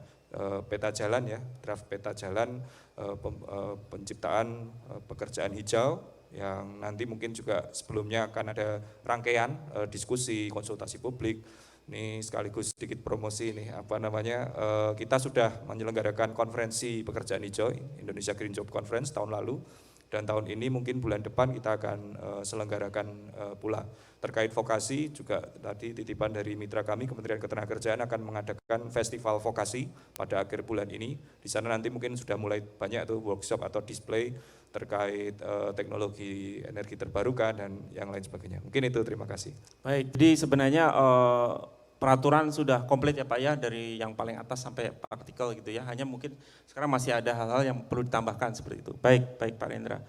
peta jalan ya, draft peta jalan penciptaan pekerjaan hijau, yang nanti mungkin juga sebelumnya akan ada rangkaian diskusi, konsultasi publik. Ini sekaligus sedikit promosi nih, kita sudah menyelenggarakan konferensi pekerjaan hijau, Indonesia Green Job Conference tahun lalu, dan tahun ini mungkin bulan depan kita akan selenggarakan pula. Terkait vokasi juga tadi titipan dari mitra kami, Kementerian Ketenagakerjaan akan mengadakan festival vokasi pada akhir bulan ini. Di sana nanti mungkin sudah mulai banyak tuh workshop atau display terkait teknologi energi terbarukan dan yang lain sebagainya. Mungkin itu, terima kasih. Baik, jadi sebenarnya peraturan sudah komplit ya Pak ya, dari yang paling atas sampai praktikal gitu ya. Hanya mungkin sekarang masih ada hal-hal yang perlu ditambahkan seperti itu. Baik Pak Rendra.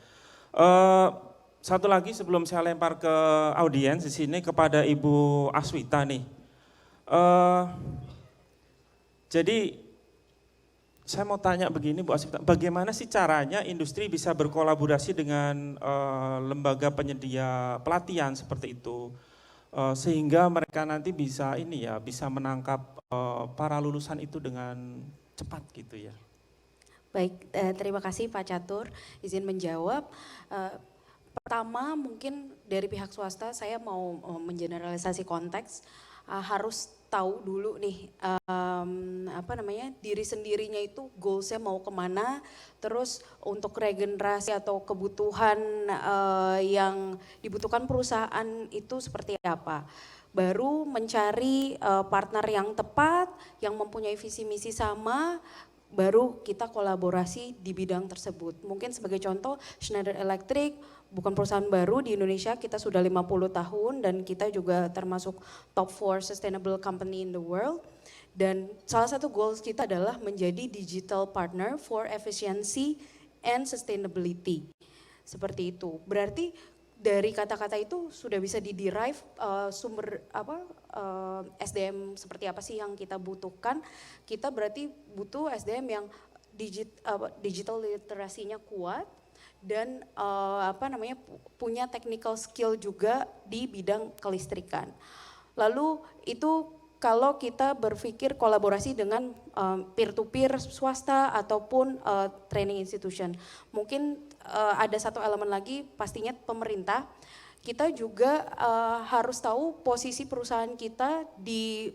Satu lagi sebelum saya lempar ke audiens di sini kepada Ibu Aswita nih. Jadi saya mau tanya begini Bu Aswita, bagaimana sih caranya industri bisa berkolaborasi dengan lembaga penyedia pelatihan seperti itu, sehingga mereka nanti bisa bisa menangkap para lulusan itu dengan cepat gitu ya. Baik, terima kasih Pak Catur, izin menjawab. Pertama mungkin dari pihak swasta saya mau mengeneralisasi konteks, harus tahu dulu nih diri sendirinya itu goalsnya mau kemana, terus untuk regenerasi atau kebutuhan yang dibutuhkan perusahaan itu seperti apa. Baru mencari partner yang tepat, yang mempunyai visi misi sama, baru kita kolaborasi di bidang tersebut. Mungkin sebagai contoh Schneider Electric bukan perusahaan baru di Indonesia, kita sudah 50 tahun dan kita juga termasuk top 4 sustainable company in the world. Dan salah satu goals kita adalah menjadi digital partner for efficiency and sustainability. Seperti itu. Berarti dari kata-kata itu sudah bisa diderive sumber SDM seperti apa sih yang kita butuhkan. Kita berarti butuh SDM yang digital literasinya kuat dan punya technical skill juga di bidang kelistrikan. Lalu itu kalau kita berpikir kolaborasi dengan peer-to-peer swasta ataupun training institution. Mungkin ada satu elemen lagi, pastinya pemerintah. Kita juga harus tahu posisi perusahaan kita di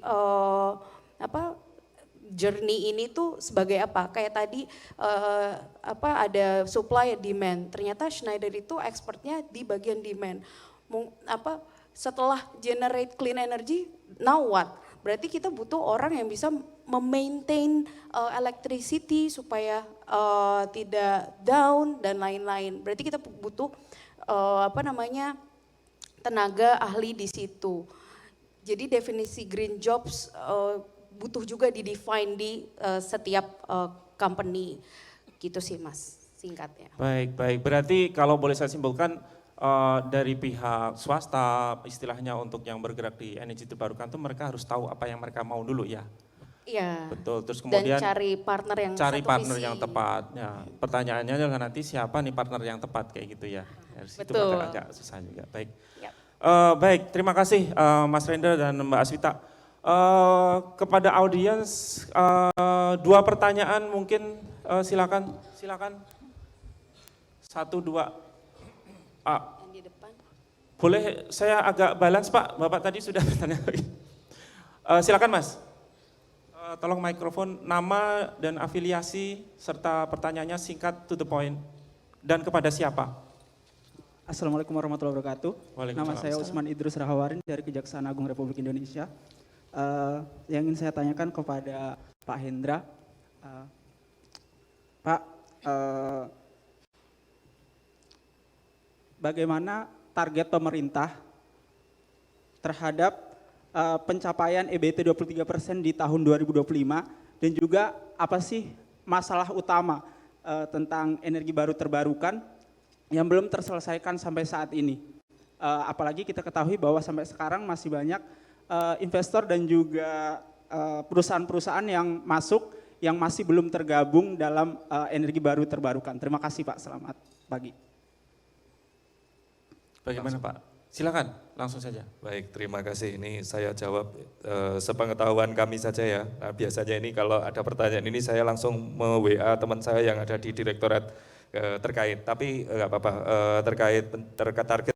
journey ini tuh sebagai apa. Kayak tadi ada supply and demand. Ternyata Schneider itu expertnya di bagian demand. Setelah generate clean energy, now what? Berarti kita butuh orang yang bisa memaintain electricity supaya tidak down dan lain-lain. Berarti kita butuh tenaga ahli di situ. Jadi definisi green jobs butuh juga di-define di setiap company. Gitu sih Mas, singkatnya. Baik. Berarti kalau boleh saya simpulkan, dari pihak swasta istilahnya untuk yang bergerak di energi terbarukan itu mereka harus tahu apa yang mereka mau dulu ya. Iya. Betul. Terus kemudian dan cari partner yang cari satu partner visi. yang tepat. Ya, pertanyaannya adalah nanti siapa nih partner yang tepat kayak gitu ya. Itu Betul. agak susah juga. Baik. Yap. Baik, terima kasih Mas Rendra dan Mbak Aswita. Kepada audiens 2 pertanyaan mungkin silakan. 1, 2. Yang di depan. Boleh saya agak balance Pak, Bapak tadi sudah bertanya. Silakan Mas. Tolong mikrofon, nama dan afiliasi serta pertanyaannya singkat to the point. Dan kepada siapa? Assalamualaikum warahmatullahi wabarakatuh. Waalaikumsalam. Nama saya Usman Idrus Rahawarin dari Kejaksaan Agung Republik Indonesia. Yang ingin saya tanyakan kepada Pak Hendra. Pak, bagaimana target pemerintah terhadap pencapaian EBT 23% di tahun 2025 dan juga apa sih masalah utama tentang energi baru terbarukan yang belum terselesaikan sampai saat ini. Apalagi kita ketahui bahwa sampai sekarang masih banyak investor dan juga perusahaan-perusahaan yang masuk yang masih belum tergabung dalam energi baru terbarukan. Terima kasih Pak, selamat pagi. Bagaimana Pak? Silakan, langsung saja. Baik, terima kasih. Ini saya jawab sepengetahuan kami saja ya. Nah, biasanya ini kalau ada pertanyaan ini saya langsung me-WA teman saya yang ada di direktorat terkait. Tapi nggak apa-apa, terkait target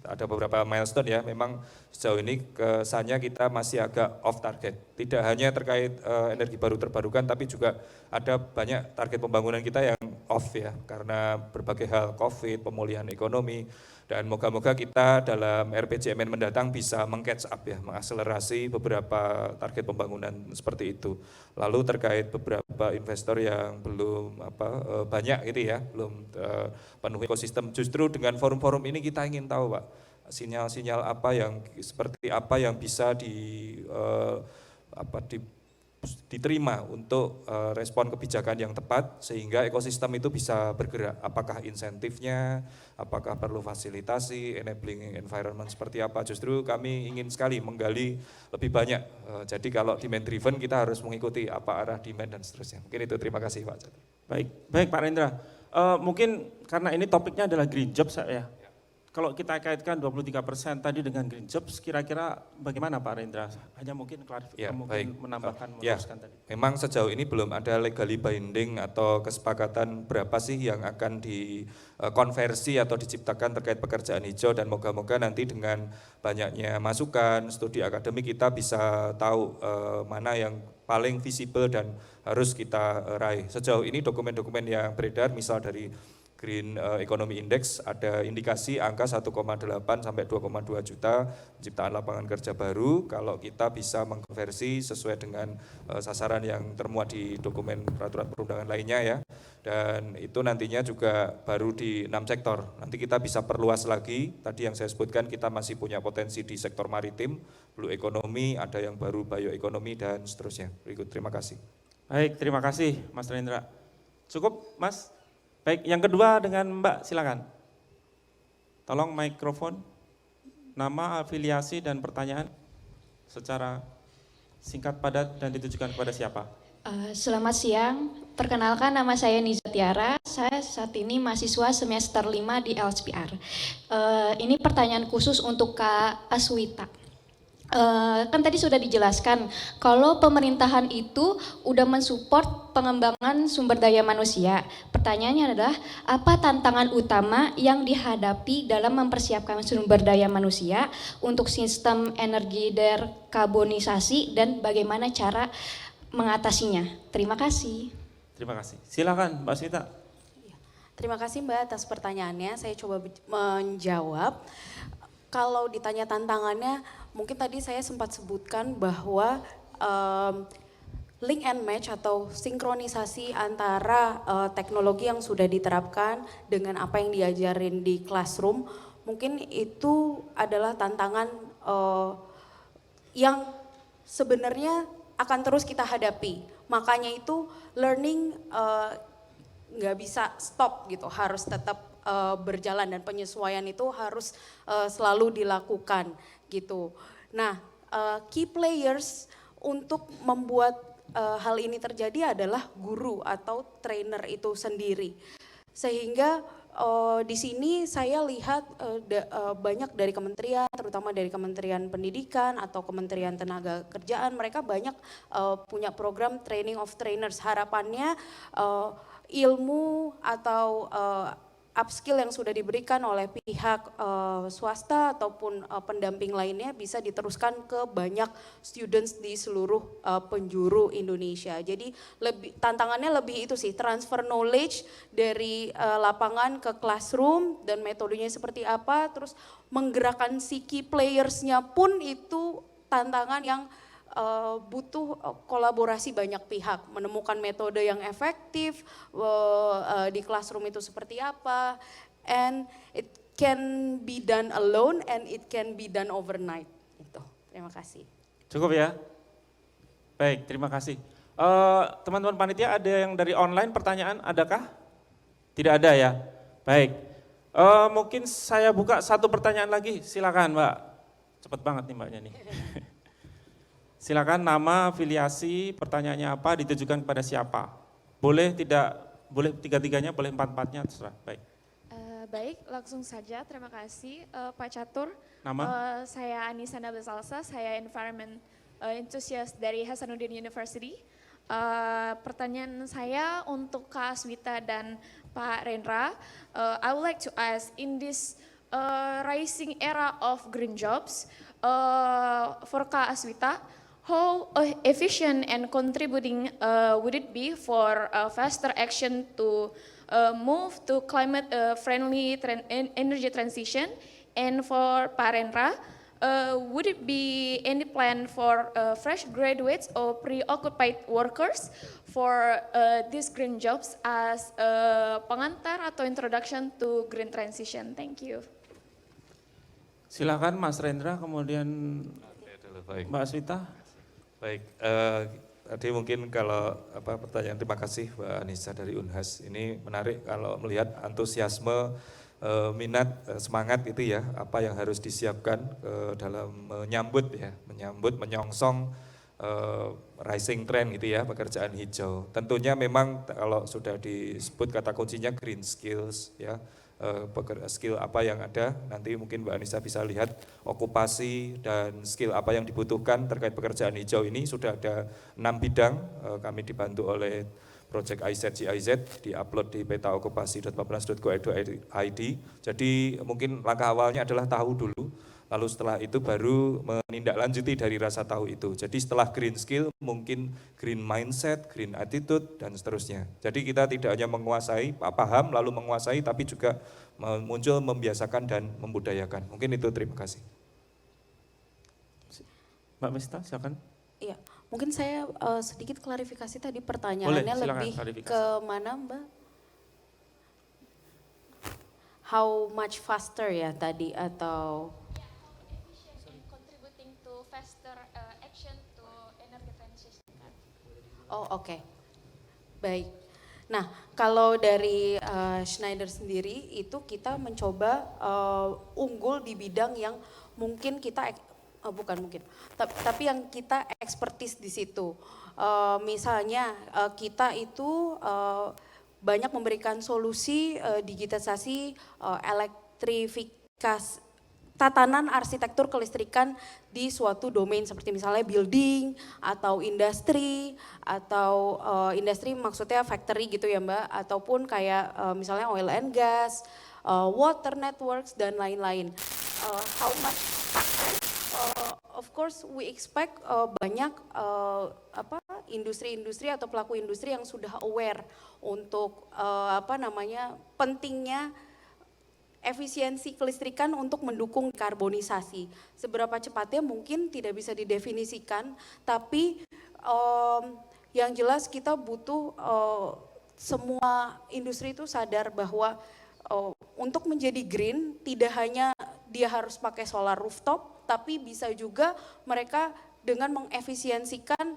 ada beberapa milestone ya. Memang sejauh ini kesannya kita masih agak off target. Tidak hanya terkait energi baru terbarukan, tapi juga ada banyak target pembangunan kita yang off ya, karena berbagai hal COVID, pemulihan ekonomi, dan moga-moga kita dalam RPJMN mendatang bisa meng-catch up ya, mengakselerasi beberapa target pembangunan seperti itu. Lalu terkait beberapa investor yang belum banyak gitu ya, belum penuh ekosistem, justru dengan forum-forum ini kita ingin tahu Pak, sinyal-sinyal apa yang seperti apa yang bisa diterima untuk respon kebijakan yang tepat sehingga ekosistem itu bisa bergerak. Apakah insentifnya, apakah perlu fasilitasi, enabling environment seperti apa. Justru kami ingin sekali menggali lebih banyak. Jadi kalau demand driven kita harus mengikuti apa arah demand dan seterusnya. Mungkin itu, terima kasih Pak Jatuh. Baik Pak Rendra. Mungkin karena ini topiknya adalah green jobs ya. Kalau kita kaitkan 23% tadi dengan green jobs, kira-kira bagaimana Pak Rendra? Hanya mungkin Ya, mungkin menambahkan, ya, meneruskan tadi. memang sejauh ini belum ada legally binding atau kesepakatan berapa sih yang akan dikonversi atau diciptakan terkait pekerjaan hijau, dan moga-moga nanti dengan banyaknya masukan, studi akademik kita bisa tahu mana yang paling visible dan harus kita raih. Sejauh ini dokumen-dokumen yang beredar misal dari Green Economy Index ada indikasi angka 1,8 sampai 2,2 juta penciptaan lapangan kerja baru kalau kita bisa mengkonversi sesuai dengan sasaran yang termuat di dokumen peraturan perundangan lainnya ya. Dan itu nantinya juga baru di 6 sektor. Nanti kita bisa perluas lagi, tadi yang saya sebutkan kita masih punya potensi di sektor maritim, blue economy, ada yang baru bioekonomi dan seterusnya. Berikut, terima kasih. Baik, terima kasih Mas Rendra. Cukup, Mas? Baik, yang kedua dengan Mbak, silakan. Tolong mikrofon, nama, afiliasi, dan pertanyaan secara singkat, padat, dan ditujukan kepada siapa? Selamat siang, perkenalkan nama saya Niza Tiara, saya saat ini mahasiswa semester 5 di LSPR. Ini pertanyaan khusus untuk Kak Aswita. Kan tadi sudah dijelaskan kalau pemerintahan itu udah mensupport pengembangan sumber daya manusia. Pertanyaannya adalah apa tantangan utama yang dihadapi dalam mempersiapkan sumber daya manusia untuk sistem energi dekarbonisasi dan bagaimana cara mengatasinya. Terima kasih. Terima kasih. Silakan Mbak Sita. Terima kasih Mbak atas pertanyaannya. Saya coba menjawab. Kalau ditanya tantangannya, mungkin tadi saya sempat sebutkan bahwa link and match atau sinkronisasi antara teknologi yang sudah diterapkan dengan apa yang diajarin di classroom, mungkin itu adalah tantangan yang sebenarnya akan terus kita hadapi. Makanya itu learning nggak bisa stop gitu, harus tetap berjalan dan penyesuaian itu harus selalu dilakukan gitu. Nah, key players untuk membuat hal ini terjadi adalah guru atau trainer itu sendiri. Sehingga di sini saya lihat banyak dari kementerian, terutama dari Kementerian Pendidikan atau Kementerian Tenaga Kerjaan, mereka banyak punya program training of trainers. Harapannya ilmu atau upskill yang sudah diberikan oleh pihak swasta ataupun pendamping lainnya bisa diteruskan ke banyak students di seluruh penjuru Indonesia. Jadi tantangannya lebih itu sih, transfer knowledge dari lapangan ke classroom dan metodenya seperti apa, terus menggerakkan si key playersnya pun itu tantangan yang butuh kolaborasi banyak pihak, menemukan metode yang efektif di classroom itu seperti apa, and it can be done alone and it can be done overnight. Itu. Terima kasih. Cukup ya? Baik, terima kasih. Teman-teman panitia ada yang dari online pertanyaan, adakah? Tidak ada ya? Baik, mungkin saya buka satu pertanyaan lagi, silakan Mbak. Cepet banget nih Mbaknya nih. Silakan nama, afiliasi, pertanyaannya apa, ditujukan kepada siapa. Boleh tidak, boleh tiga-tiganya, boleh empat-empatnya, terserah. Baik. Baik, langsung saja. Terima kasih Pak Catur. Nama? Saya Anissa Nabasalsa, saya environment enthusiast dari Hasanuddin University. Pertanyaan saya untuk Kak Aswita dan Pak Rendra. I would like to ask, in this rising era of green jobs, for Kak Aswita, how efficient and contributing would it be for faster action to move to climate-friendly energy transition? And for Pak Rendra, would it be any plan for fresh graduates or preoccupied workers for these green jobs as pengantar atau introduction to green transition? Thank you. Silakan Mas Rendra, kemudian Baik. Mbak Aswita. Baik, tadi mungkin kalau pertanyaan, terima kasih Mbak Anissa dari Unhas. Ini menarik kalau melihat antusiasme, minat, semangat itu ya, apa yang harus disiapkan dalam menyambut, menyongsong rising trend gitu ya, pekerjaan hijau. Tentunya memang kalau sudah disebut kata kuncinya green skills ya, skill apa yang ada, nanti mungkin Mbak Anissa bisa lihat okupasi dan skill apa yang dibutuhkan terkait pekerjaan hijau ini. Sudah ada 6 bidang, kami dibantu oleh Project IZ, di-upload di petaokupasi.bappenas.go.id. Jadi mungkin langkah awalnya adalah tahu dulu, lalu setelah itu baru menindaklanjuti dari rasa tahu itu. Jadi setelah green skill mungkin green mindset, green attitude, dan seterusnya. Jadi kita tidak hanya menguasai, paham lalu menguasai, tapi juga muncul membiasakan dan membudayakan. Mungkin itu, terima kasih. Mbak Mista, silakan. Iya, mungkin saya sedikit klarifikasi tadi pertanyaannya. Boleh, silakan, lebih klarifikasi. ke mana Mbak? How much faster ya tadi atau? Oh oke, baik. Nah, kalau dari Schneider sendiri itu kita mencoba unggul di bidang yang mungkin kita bukan mungkin, tapi yang kita ekspertis di situ. Misalnya kita itu banyak memberikan solusi digitalisasi elektrifikasi tatanan arsitektur kelistrikan di suatu domain seperti misalnya building atau industri maksudnya factory gitu ya Mbak, ataupun kayak misalnya oil and gas, water networks dan lain-lain. How much? Of course we expect banyak industri-industri atau pelaku industri yang sudah aware untuk pentingnya efisiensi kelistrikan untuk mendukung karbonisasi. Seberapa cepatnya mungkin tidak bisa didefinisikan, tapi yang jelas kita butuh semua industri itu sadar bahwa untuk menjadi green tidak hanya dia harus pakai solar rooftop, tapi bisa juga mereka dengan mengefisiensikan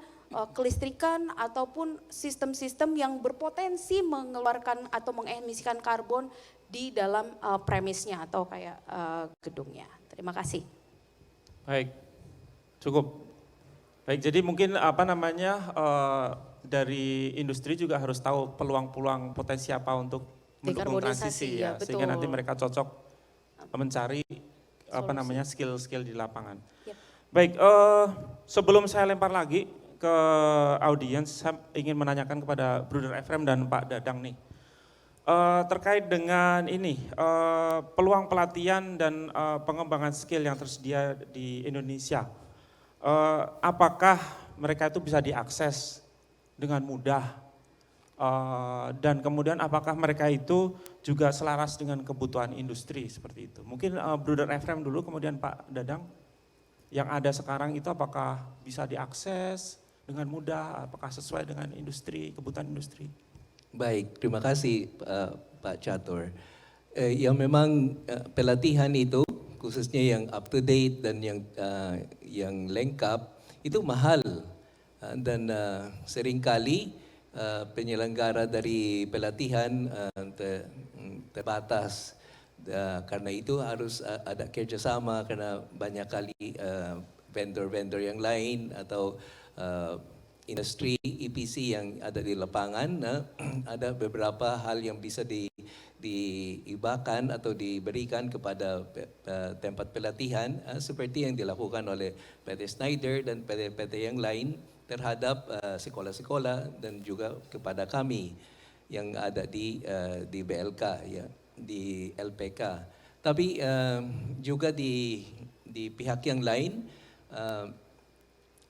kelistrikan ataupun sistem-sistem yang berpotensi mengeluarkan atau mengemisikan karbon di dalam premisnya atau kayak gedungnya. Terima kasih. Baik, cukup. Baik, jadi mungkin dari industri juga harus tahu peluang-peluang potensi apa untuk mendukung transisi ya, sehingga nanti mereka cocok mencari skill-skill di lapangan. Yep. Baik, sebelum saya lempar lagi ke audiens, saya ingin menanyakan kepada Bruder Efrem dan Pak Dadang nih. Terkait dengan ini, peluang pelatihan dan pengembangan skill yang tersedia di Indonesia, apakah mereka itu bisa diakses dengan mudah, dan kemudian apakah mereka itu juga selaras dengan kebutuhan industri seperti itu? Mungkin Bruder Efrem dulu, kemudian Pak Dadang. Yang ada sekarang itu apakah bisa diakses dengan mudah, apakah sesuai dengan industri, kebutuhan industri? Baik, terima kasih Pak Catur. Yang memang pelatihan itu khususnya yang up to date dan yang lengkap itu mahal, dan seringkali penyelenggara dari pelatihan terbatas. Karena itu harus ada kerjasama, karena banyak kali vendor-vendor yang lain atau industri EPC yang ada di lapangan, ada beberapa hal yang bisa diibakan atau diberikan kepada tempat pelatihan seperti yang dilakukan oleh PT Schneider dan PT-PT yang lain terhadap sekolah-sekolah dan juga kepada kami yang ada di BLK ya, di LPK. Tapi juga di pihak yang lain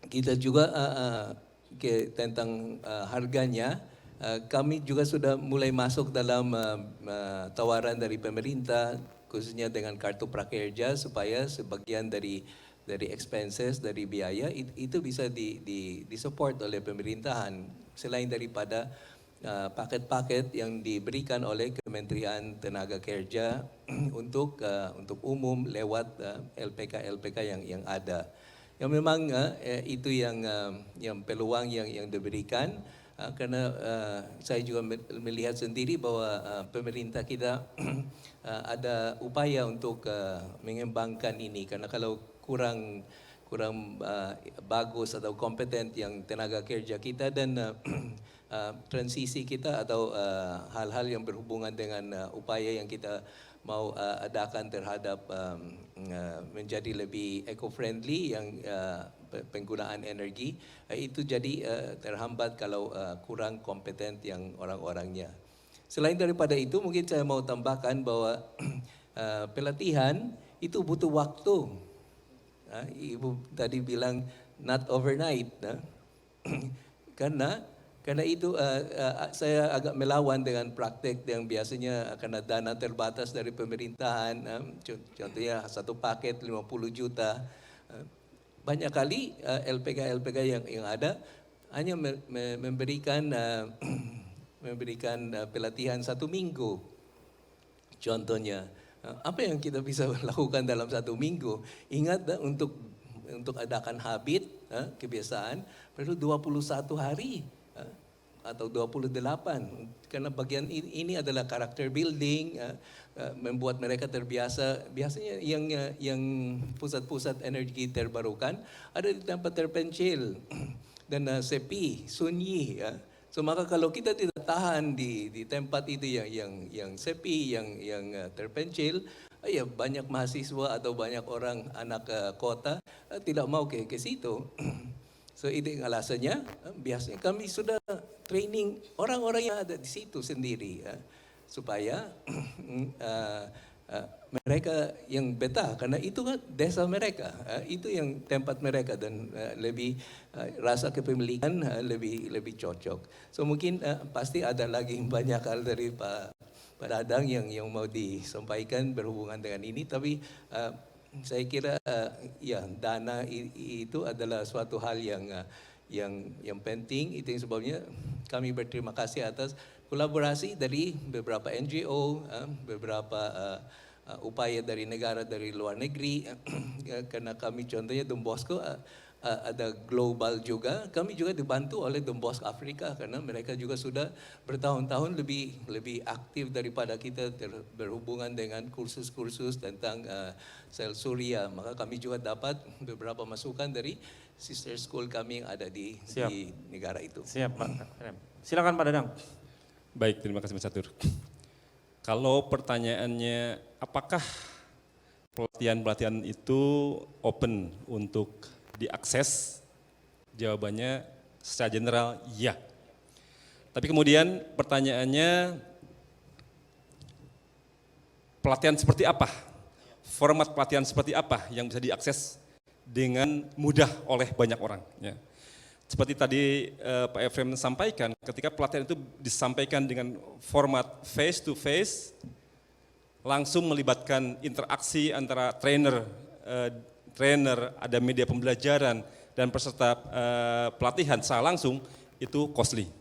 kita juga tentang harganya, kami juga sudah mulai masuk dalam tawaran dari pemerintah, khususnya dengan kartu prakerja, supaya sebagian dari expenses, dari biaya itu bisa disupport oleh pemerintahan, selain daripada paket-paket yang diberikan oleh Kementerian Tenaga Kerja untuk umum lewat LPK yang ada. Yang memang itu yang peluang yang diberikan, karena saya juga melihat sendiri bahwa pemerintah kita ada upaya untuk mengembangkan ini, karena kalau kurang bagus atau kompeten yang tenaga kerja kita dan transisi kita atau hal-hal yang berhubungan dengan upaya yang kita mau adakan terhadap menjadi lebih eco-friendly yang penggunaan energi, itu jadi terhambat kalau kurang kompeten yang orang-orangnya. Selain daripada itu, mungkin saya mau tambahkan bahwa pelatihan itu butuh waktu. Ibu tadi bilang not overnight, karena itu saya agak melawan dengan praktek yang biasanya karena dana terbatas dari pemerintahan, contohnya satu paket 50 juta. Banyak kali LPK yang ada hanya memberikan pelatihan 1 minggu. Contohnya, apa yang kita bisa lakukan dalam 1 minggu? Ingat, untuk adakan habit, kebiasaan, perlu 21 hari. atau 28 karena bagian ini adalah karakter building, membuat mereka terbiasa. Biasanya yang pusat-pusat energi terbarukan ada di tempat terpencil dan sepi, sunyi. So maka kalau kita tidak tahan di tempat itu yang sepi, yang terpencil, ya banyak mahasiswa atau banyak orang anak kota tidak mau ke situ. So itu alasannya, biasanya kami sudah training orang-orang yang ada di situ sendiri supaya mereka yang betah, karena itu kan desa mereka, itu yang tempat mereka dan lebih rasa kepemilikan lebih cocok. So mungkin pasti ada lagi banyak hal dari Pak Dadang yang mau disampaikan berhubungan dengan ini, tapi saya kira ya dana itu adalah suatu hal yang penting. Itu yang sebabnya kami berterima kasih atas kolaborasi dari beberapa NGO, beberapa upaya dari negara dari luar negeri. Karena kami contohnya Don Bosco ada global juga. Kami juga dibantu oleh Don Bosco Afrika karena mereka juga sudah bertahun-tahun lebih aktif daripada kita berhubungan dengan kursus-kursus tentang sel surya. Maka kami juga dapat beberapa masukan dari sister school kami yang ada di negara itu. Siap, Pak. Silakan Pak Dadang. Baik, terima kasih Mas Catur. Kalau pertanyaannya apakah pelatihan-pelatihan itu open untuk diakses? Jawabannya secara general ya. Tapi kemudian pertanyaannya pelatihan seperti apa? Format pelatihan seperti apa yang bisa diakses dengan mudah oleh banyak orang? Ya. Seperti tadi Pak Efrem sampaikan, ketika pelatihan itu disampaikan dengan format face to face, langsung melibatkan interaksi antara trainer, ada media pembelajaran dan peserta pelatihan secara langsung, itu costly.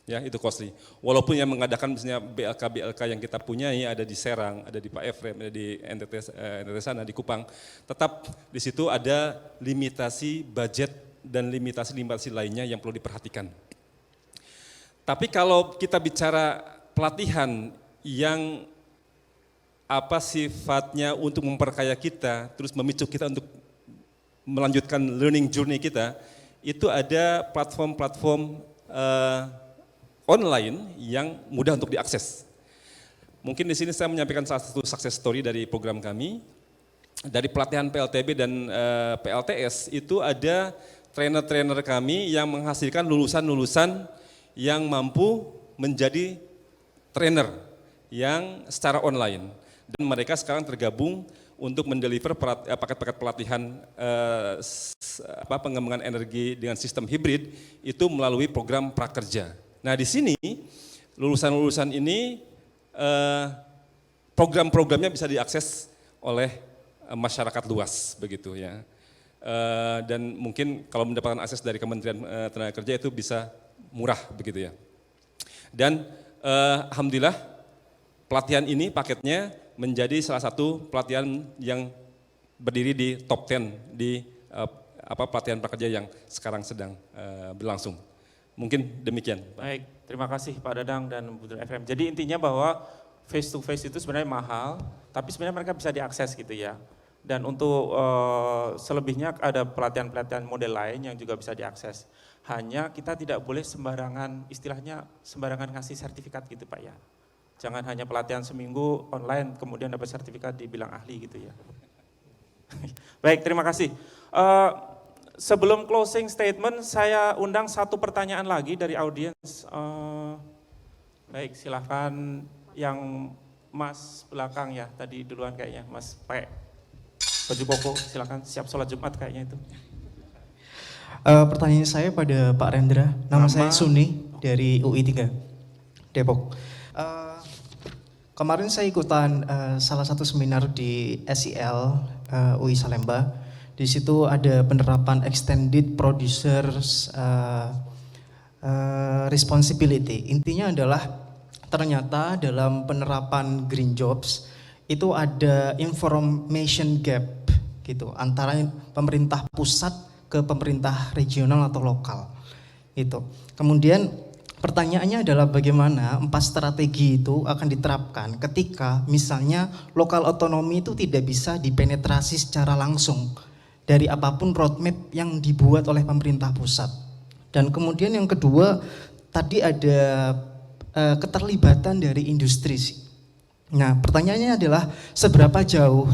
Ya, itu costly. Walaupun yang mengadakan misalnya BLK yang kita punya ada di Serang, ada di Pak Efrem, ada di NTT sana di Kupang, tetap di situ ada limitasi budget dan limitasi lainnya yang perlu diperhatikan. Tapi kalau kita bicara pelatihan yang apa sifatnya untuk memperkaya kita, terus memicu kita untuk melanjutkan learning journey kita, itu ada platform-platform online yang mudah untuk diakses. Mungkin di sini saya menyampaikan salah satu success story dari program kami. Dari pelatihan PLTB dan PLTS itu ada trainer-trainer kami yang menghasilkan lulusan-lulusan yang mampu menjadi trainer yang secara online. Dan mereka sekarang tergabung untuk mendeliver paket-paket pelatihan pengembangan energi dengan sistem hibrid itu melalui program prakerja. Nah di sini lulusan-lulusan ini program-programnya bisa diakses oleh masyarakat luas begitu ya. Dan mungkin kalau mendapatkan akses dari Kementerian Tenaga Kerja itu bisa murah begitu ya. Dan alhamdulillah pelatihan ini paketnya menjadi salah satu pelatihan yang berdiri di top 10 di pelatihan prakerja yang sekarang sedang berlangsung. Mungkin demikian. Baik, terima kasih Pak Dadang dan Bu Efrem. Jadi intinya bahwa face to face itu sebenarnya mahal, tapi sebenarnya mereka bisa diakses gitu ya. Dan untuk selebihnya ada pelatihan-pelatihan model lain yang juga bisa diakses. Hanya kita tidak boleh sembarangan, istilahnya sembarangan ngasih sertifikat gitu Pak ya. Jangan hanya pelatihan seminggu online kemudian dapat sertifikat dibilang ahli gitu ya. Baik, terima kasih. Sebelum closing statement, saya undang satu pertanyaan lagi dari audiens. Baik, silahkan yang Mas belakang ya, tadi duluan kayaknya, Mas Pak. Baju koko, silakan siap sholat Jumat kayaknya itu. Pertanyaan saya pada Pak Rendra, nama saya Suni dari UI 3 Depok. Kemarin saya ikutan salah satu seminar di SEL UI Salemba. Di situ ada penerapan extended producers responsibility. Intinya adalah ternyata dalam penerapan green jobs itu ada information gap gitu antara pemerintah pusat ke pemerintah regional atau lokal gitu. Kemudian Pertanyaannya adalah bagaimana 4 strategi itu akan diterapkan ketika misalnya lokal otonomi itu tidak bisa dipenetrasi secara langsung dari apapun roadmap yang dibuat oleh pemerintah pusat. Dan kemudian yang kedua, tadi ada keterlibatan dari industri. Nah, pertanyaannya adalah seberapa jauh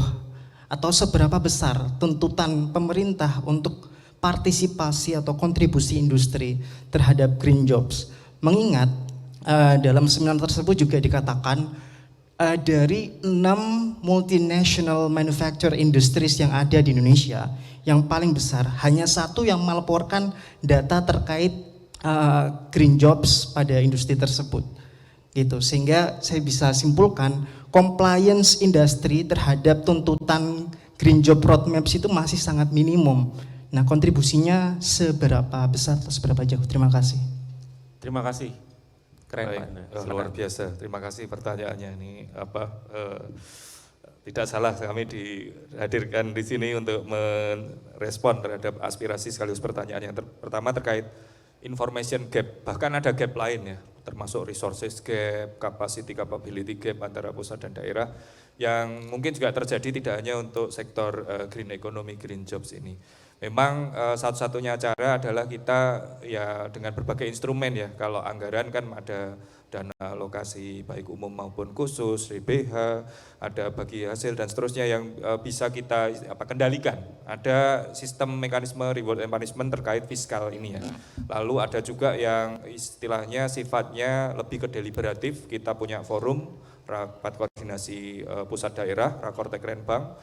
atau seberapa besar tuntutan pemerintah untuk partisipasi atau kontribusi industri terhadap green jobs. Mengingat dalam seminar tersebut juga dikatakan dari 6 multinational manufacture industries yang ada di Indonesia, yang paling besar hanya 1 yang melaporkan data terkait green jobs pada industri tersebut. Gitu. Sehingga saya bisa simpulkan compliance industri terhadap tuntutan green job roadmaps itu masih sangat minimum. Nah, kontribusinya seberapa besar atau seberapa jauh? Terima kasih. Terima kasih. Keren Baik, Pak. luar biasa. Terima kasih pertanyaannya ini tidak salah kami dihadirkan di sini untuk merespon terhadap aspirasi sekaligus pertanyaan yang pertama terkait information gap. Bahkan ada gap lain ya, termasuk resources gap, capacity capability gap antara pusat dan daerah yang mungkin juga terjadi tidak hanya untuk sektor green economy, green jobs ini. Memang satu-satunya cara adalah kita ya dengan berbagai instrumen ya. Kalau anggaran kan ada dana alokasi baik umum maupun khusus, DBH, ada bagi hasil dan seterusnya yang bisa kita kendalikan. Ada sistem mekanisme reward and punishment terkait fiskal ini ya. Lalu ada juga yang istilahnya sifatnya lebih ke deliberatif. Kita punya forum rapat koordinasi pusat daerah, Rakortek Renbang,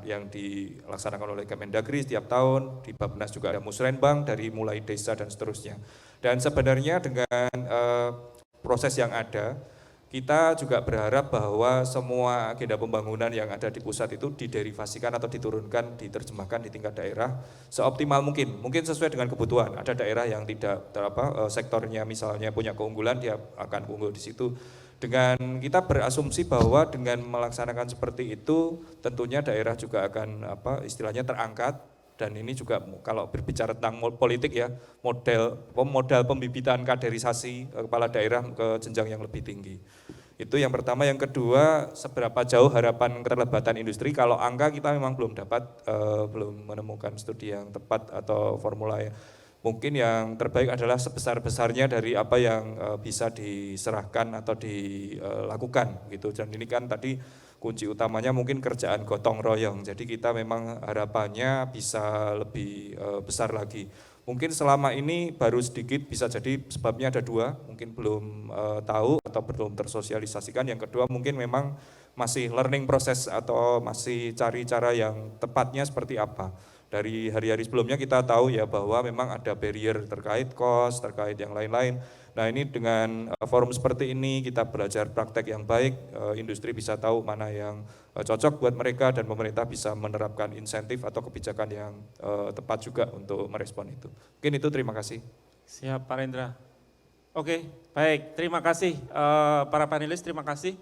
yang dilaksanakan oleh Kemendagri setiap tahun, di Bappenas juga ada Musrenbang dari mulai desa dan seterusnya. Dan sebenarnya dengan proses yang ada, kita juga berharap bahwa semua agenda pembangunan yang ada di pusat itu diderivasikan atau diturunkan, diterjemahkan di tingkat daerah seoptimal mungkin. Mungkin sesuai dengan kebutuhan. Ada daerah yang tidak sektornya misalnya punya keunggulan, dia akan unggul di situ. Dengan kita berasumsi bahwa dengan melaksanakan seperti itu tentunya daerah juga akan istilahnya terangkat, dan ini juga kalau berbicara tentang politik ya, modal pembibitan kaderisasi kepala daerah ke jenjang yang lebih tinggi. Itu yang pertama. Yang kedua, seberapa jauh harapan keterlibatan industri? Kalau angka kita memang belum dapat, belum menemukan studi yang tepat atau formula ya. Mungkin yang terbaik adalah sebesar-besarnya dari apa yang bisa diserahkan atau dilakukan gitu. Dan ini kan tadi kunci utamanya mungkin kerjaan gotong royong. Jadi kita memang harapannya bisa lebih besar lagi. Mungkin selama ini baru sedikit, bisa jadi sebabnya ada 2, mungkin belum tahu atau belum tersosialisasikan. Yang kedua mungkin memang masih learning proses atau masih cari cara yang tepatnya seperti apa. Dari hari-hari sebelumnya kita tahu ya bahwa memang ada barrier terkait cost, terkait yang lain-lain. Nah ini dengan forum seperti ini kita belajar praktek yang baik, industri bisa tahu mana yang cocok buat mereka dan pemerintah bisa menerapkan insentif atau kebijakan yang tepat juga untuk merespon itu. Mungkin itu, terima kasih. Siap Pak Rendra. Oke, baik, terima kasih para panelis, terima kasih.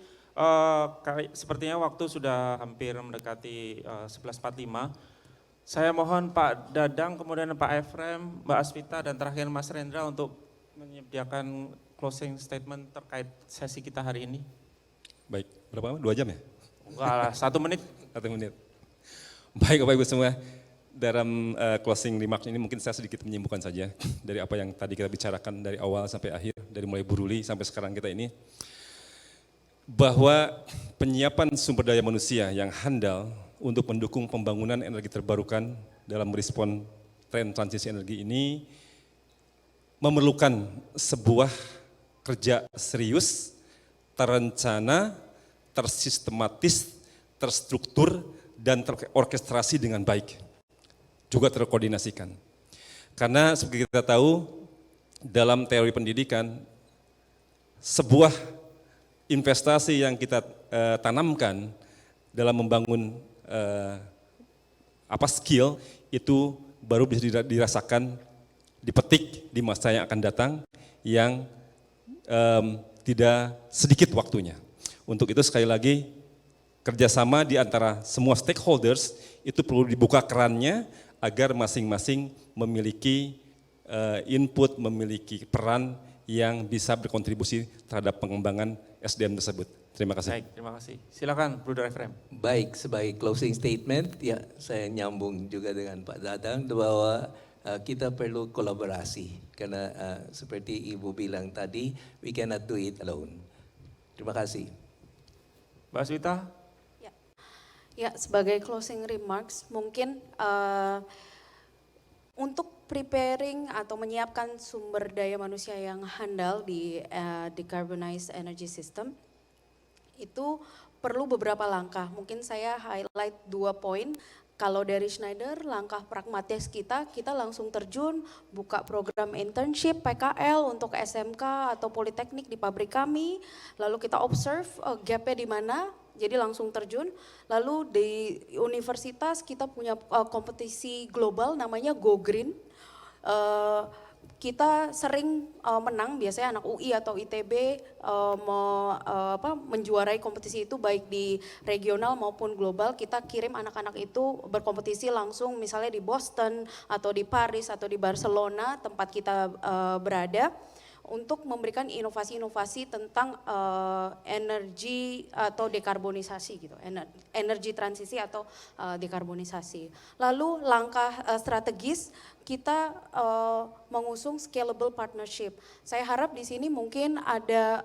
Sepertinya waktu sudah hampir mendekati 11.45. Saya mohon Pak Dadang, kemudian Pak Efrem, Mbak Asvita, dan terakhir Mas Rendra untuk menyediakan closing statement terkait sesi kita hari ini. Baik, berapa lama? 2 jam ya? Enggak, 1 menit. 1 menit. Baik Bapak Ibu semua, dalam closing remarks ini mungkin saya sedikit menyimpulkan saja dari apa yang tadi kita bicarakan dari awal sampai akhir, dari mulai Buruli sampai sekarang kita ini, bahwa penyiapan sumber daya manusia yang handal untuk mendukung pembangunan energi terbarukan dalam merespon tren transisi energi ini memerlukan sebuah kerja serius, terencana, tersistematis, terstruktur, dan terorkestrasi dengan baik, juga terkoordinasikan. Karena seperti kita tahu, dalam teori pendidikan, sebuah investasi yang kita tanamkan dalam membangun skill itu baru bisa dirasakan, dipetik di masa yang akan datang yang tidak sedikit waktunya. Untuk itu sekali lagi kerjasama di antara semua stakeholders itu perlu dibuka kerannya agar masing-masing memiliki input, memiliki peran yang bisa berkontribusi terhadap pengembangan SDM tersebut. Terima kasih. Baik, terima kasih. Silakan, Brother Efrem. Baik, sebagai closing statement, ya saya nyambung juga dengan Pak Dadang bahwa kita perlu kolaborasi. Karena seperti Ibu bilang tadi, we cannot do it alone. Terima kasih. Mbak Aswita? Ya, sebagai closing remarks, mungkin untuk preparing atau menyiapkan sumber daya manusia yang handal di decarbonized energy system, itu perlu beberapa langkah. Mungkin saya highlight 2 poin. Kalau dari Schneider, langkah pragmatis kita langsung terjun, buka program internship PKL untuk SMK atau politeknik di pabrik kami, lalu kita observe gapnya di mana, jadi langsung terjun. Lalu di universitas kita punya kompetisi global namanya Go Green. Kita sering menang, biasanya anak UI atau ITB menjuarai kompetisi itu baik di regional maupun global. Kita kirim anak-anak itu berkompetisi langsung misalnya di Boston atau di Paris atau di Barcelona tempat kita berada, untuk memberikan inovasi-inovasi tentang energi atau dekarbonisasi gitu, energi transisi atau dekarbonisasi. Lalu langkah strategis kita mengusung scalable partnership. Saya harap di sini mungkin ada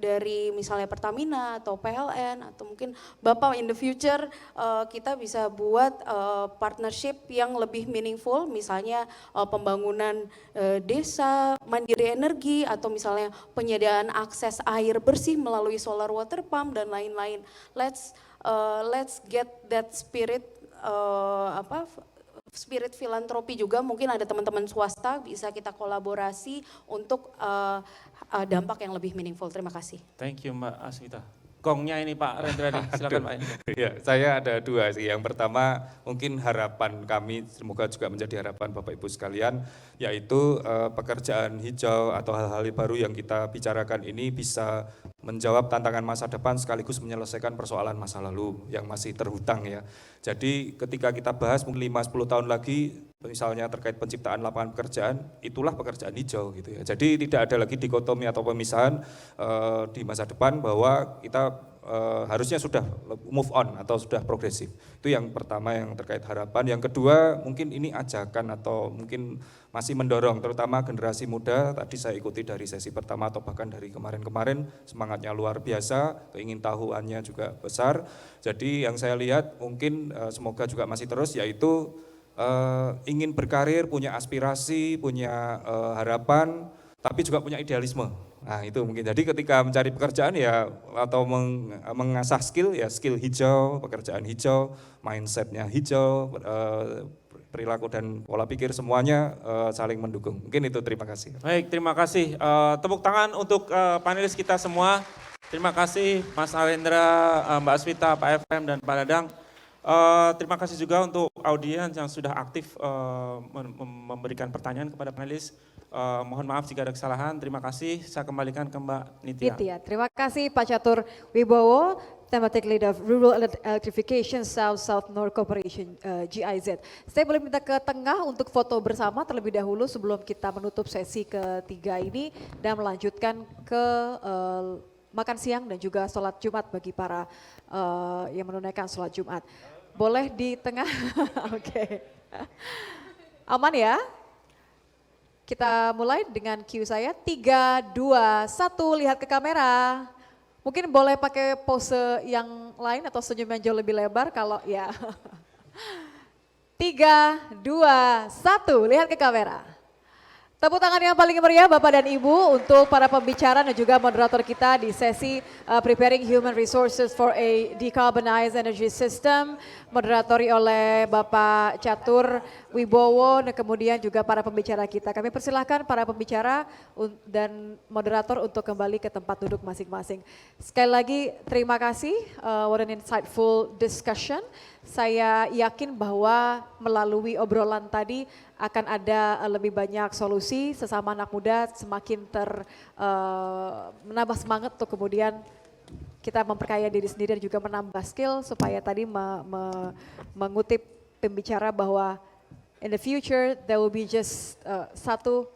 dari misalnya Pertamina atau PLN atau mungkin Bapak in the future kita bisa buat partnership yang lebih meaningful, misalnya pembangunan desa mandiri energi atau misalnya penyediaan akses air bersih melalui solar water pump dan lain-lain. Let's get that spirit spirit filantropi juga, mungkin ada teman-teman swasta bisa kita kolaborasi untuk dampak yang lebih meaningful. Terima kasih. Thank you Mbak Aswita. Gongnya ini Pak Rendra nih, silakan Pak. Ya, saya ada 2 sih. Yang pertama mungkin harapan kami, semoga juga menjadi harapan Bapak Ibu sekalian, yaitu pekerjaan hijau atau hal-hal baru yang kita bicarakan ini bisa menjawab tantangan masa depan sekaligus menyelesaikan persoalan masa lalu yang masih terhutang ya. Jadi ketika kita bahas mungkin 5-10 tahun lagi misalnya terkait penciptaan lapangan pekerjaan, itulah pekerjaan hijau gitu ya. Jadi tidak ada lagi dikotomi atau pemisahan di masa depan bahwa kita harusnya sudah move on atau sudah progresif. Itu yang pertama yang terkait harapan. Yang kedua mungkin ini ajakan atau mungkin masih mendorong terutama generasi muda. Tadi saya ikuti dari sesi pertama atau bahkan dari kemarin-kemarin, semangatnya luar biasa, keingintahuannya juga besar. Jadi yang saya lihat mungkin semoga juga masih terus, yaitu ingin berkarir, punya aspirasi, punya harapan, tapi juga punya idealisme. Nah itu mungkin, jadi ketika mencari pekerjaan ya atau mengasah skill ya, skill hijau, pekerjaan hijau, mindsetnya hijau, perilaku dan pola pikir semuanya saling mendukung. Mungkin itu, terima kasih. Baik, terima kasih. Tepuk tangan untuk panelis kita semua. Terima kasih Mas Arendra, Mbak Aswita, Pak Efrem, dan Pak Dadang. Terima kasih juga untuk audiens yang sudah aktif memberikan pertanyaan kepada panelis. Mohon maaf jika ada kesalahan. Terima kasih. Saya kembalikan ke Mbak Nitya. Terima kasih Pak Catur Wibowo, Thematic Lead of Rural Electrification South North Corporation GIZ. Saya boleh minta ke tengah untuk foto bersama terlebih dahulu sebelum kita menutup sesi ketiga ini dan melanjutkan ke makan siang dan juga sholat Jumat bagi para yang menunaikan sholat Jumat. Boleh di tengah? Oke. Aman ya? Kita mulai dengan cue saya, 3, 2, 1, lihat ke kamera. Mungkin boleh pakai pose yang lain atau senyum yang jauh lebih lebar kalau ya. 3, 2, 1, lihat ke kamera. Tepuk tangan yang paling meriah Bapak dan Ibu untuk para pembicara dan juga moderator kita di sesi Preparing Human Resources for a Decarbonized Energy System. Moderatori oleh Bapak Catur Wibowo dan kemudian juga para pembicara kita. Kami persilahkan para pembicara dan moderator untuk kembali ke tempat duduk masing-masing. Sekali lagi terima kasih, what an insightful discussion. Saya yakin bahwa melalui obrolan tadi akan ada lebih banyak solusi, sesama anak muda semakin menambah semangat untuk kemudian kita memperkaya diri sendiri dan juga menambah skill supaya tadi mengutip pembicara bahwa in the future there will be just satu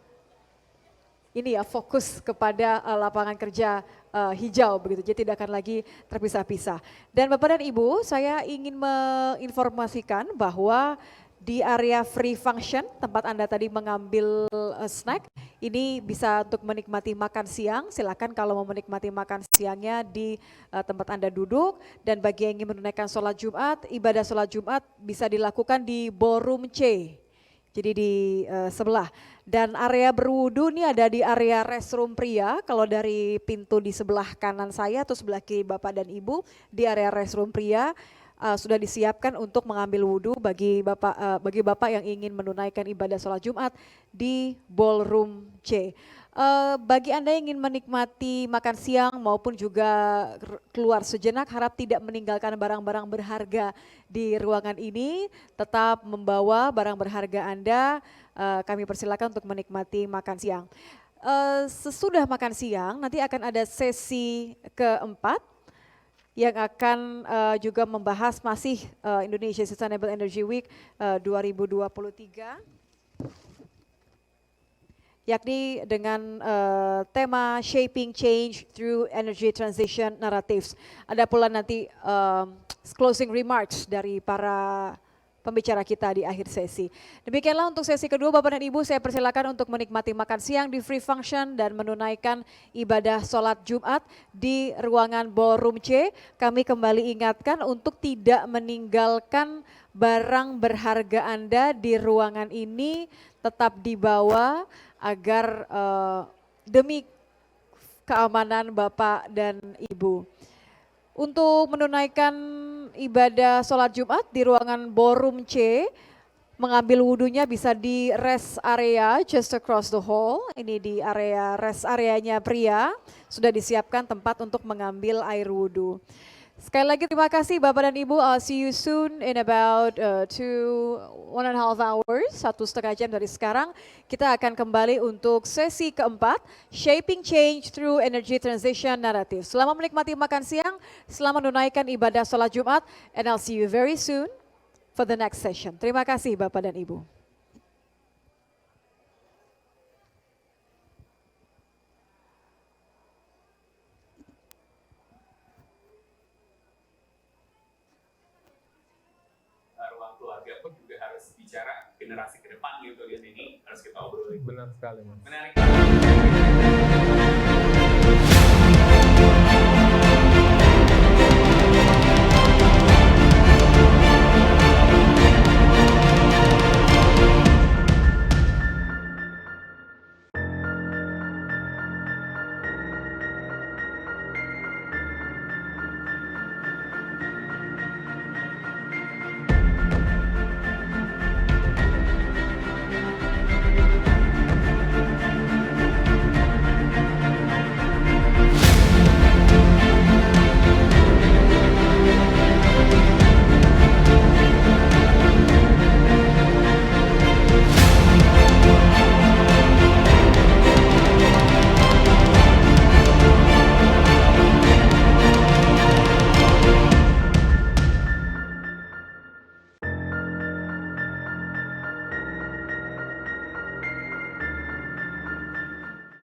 ini ya fokus kepada lapangan kerja hijau begitu, jadi tidak akan lagi terpisah-pisah. Dan Bapak dan Ibu, saya ingin menginformasikan bahwa di area free function, tempat Anda tadi mengambil snack, ini bisa untuk menikmati makan siang. Silakan kalau mau menikmati makan siangnya di tempat Anda duduk. Dan bagi yang ingin menunaikan sholat Jumat, ibadah sholat Jumat bisa dilakukan di ballroom C. Jadi di sebelah. Dan area berwudu ini ada di area restroom pria. Kalau dari pintu di sebelah kanan saya atau sebelah kiri Bapak dan Ibu, di area restroom pria sudah disiapkan untuk mengambil wudhu bagi bapak yang ingin menunaikan ibadah sholat Jumat di ballroom C. Bagi Anda yang ingin menikmati makan siang maupun juga keluar sejenak, harap tidak meninggalkan barang-barang berharga di ruangan ini, tetap membawa barang berharga Anda. Kami persilakan untuk menikmati makan siang. Sesudah makan siang nanti akan ada sesi keempat yang akan juga membahas masih Indonesia Sustainable Energy Week 2023, yakni dengan tema Shaping Change Through Energy Transition Narratives. Ada pula nanti closing remarks dari para pembicara kita di akhir sesi. Demikianlah untuk sesi kedua Bapak dan Ibu, saya persilakan untuk menikmati makan siang di free function dan menunaikan ibadah sholat Jumat di ruangan ballroom C. Kami kembali ingatkan untuk tidak meninggalkan barang berharga Anda di ruangan ini, tetap dibawa agar demi keamanan Bapak dan Ibu. Untuk menunaikan ibadah sholat Jumat di ruangan ballroom C, mengambil wudhunya bisa di rest area just across the hall. Ini di area rest areanya pria, sudah disiapkan tempat untuk mengambil air wudhu. Sekali lagi terima kasih Bapak dan Ibu, I'll see you soon in about 1.5 hours, 1,5 jam dari sekarang. Kita akan kembali untuk sesi keempat, Shaping Change Through Energy Transition Narrative. Selamat menikmati makan siang, selamat menunaikan ibadah sholat Jumat, and I'll see you very soon for the next session. Terima kasih Bapak dan Ibu. Ruang keluarga pun juga harus bicara generasi ke depan gitu, ini harus kita obrolin. Benar sekali, Mas. Menarik.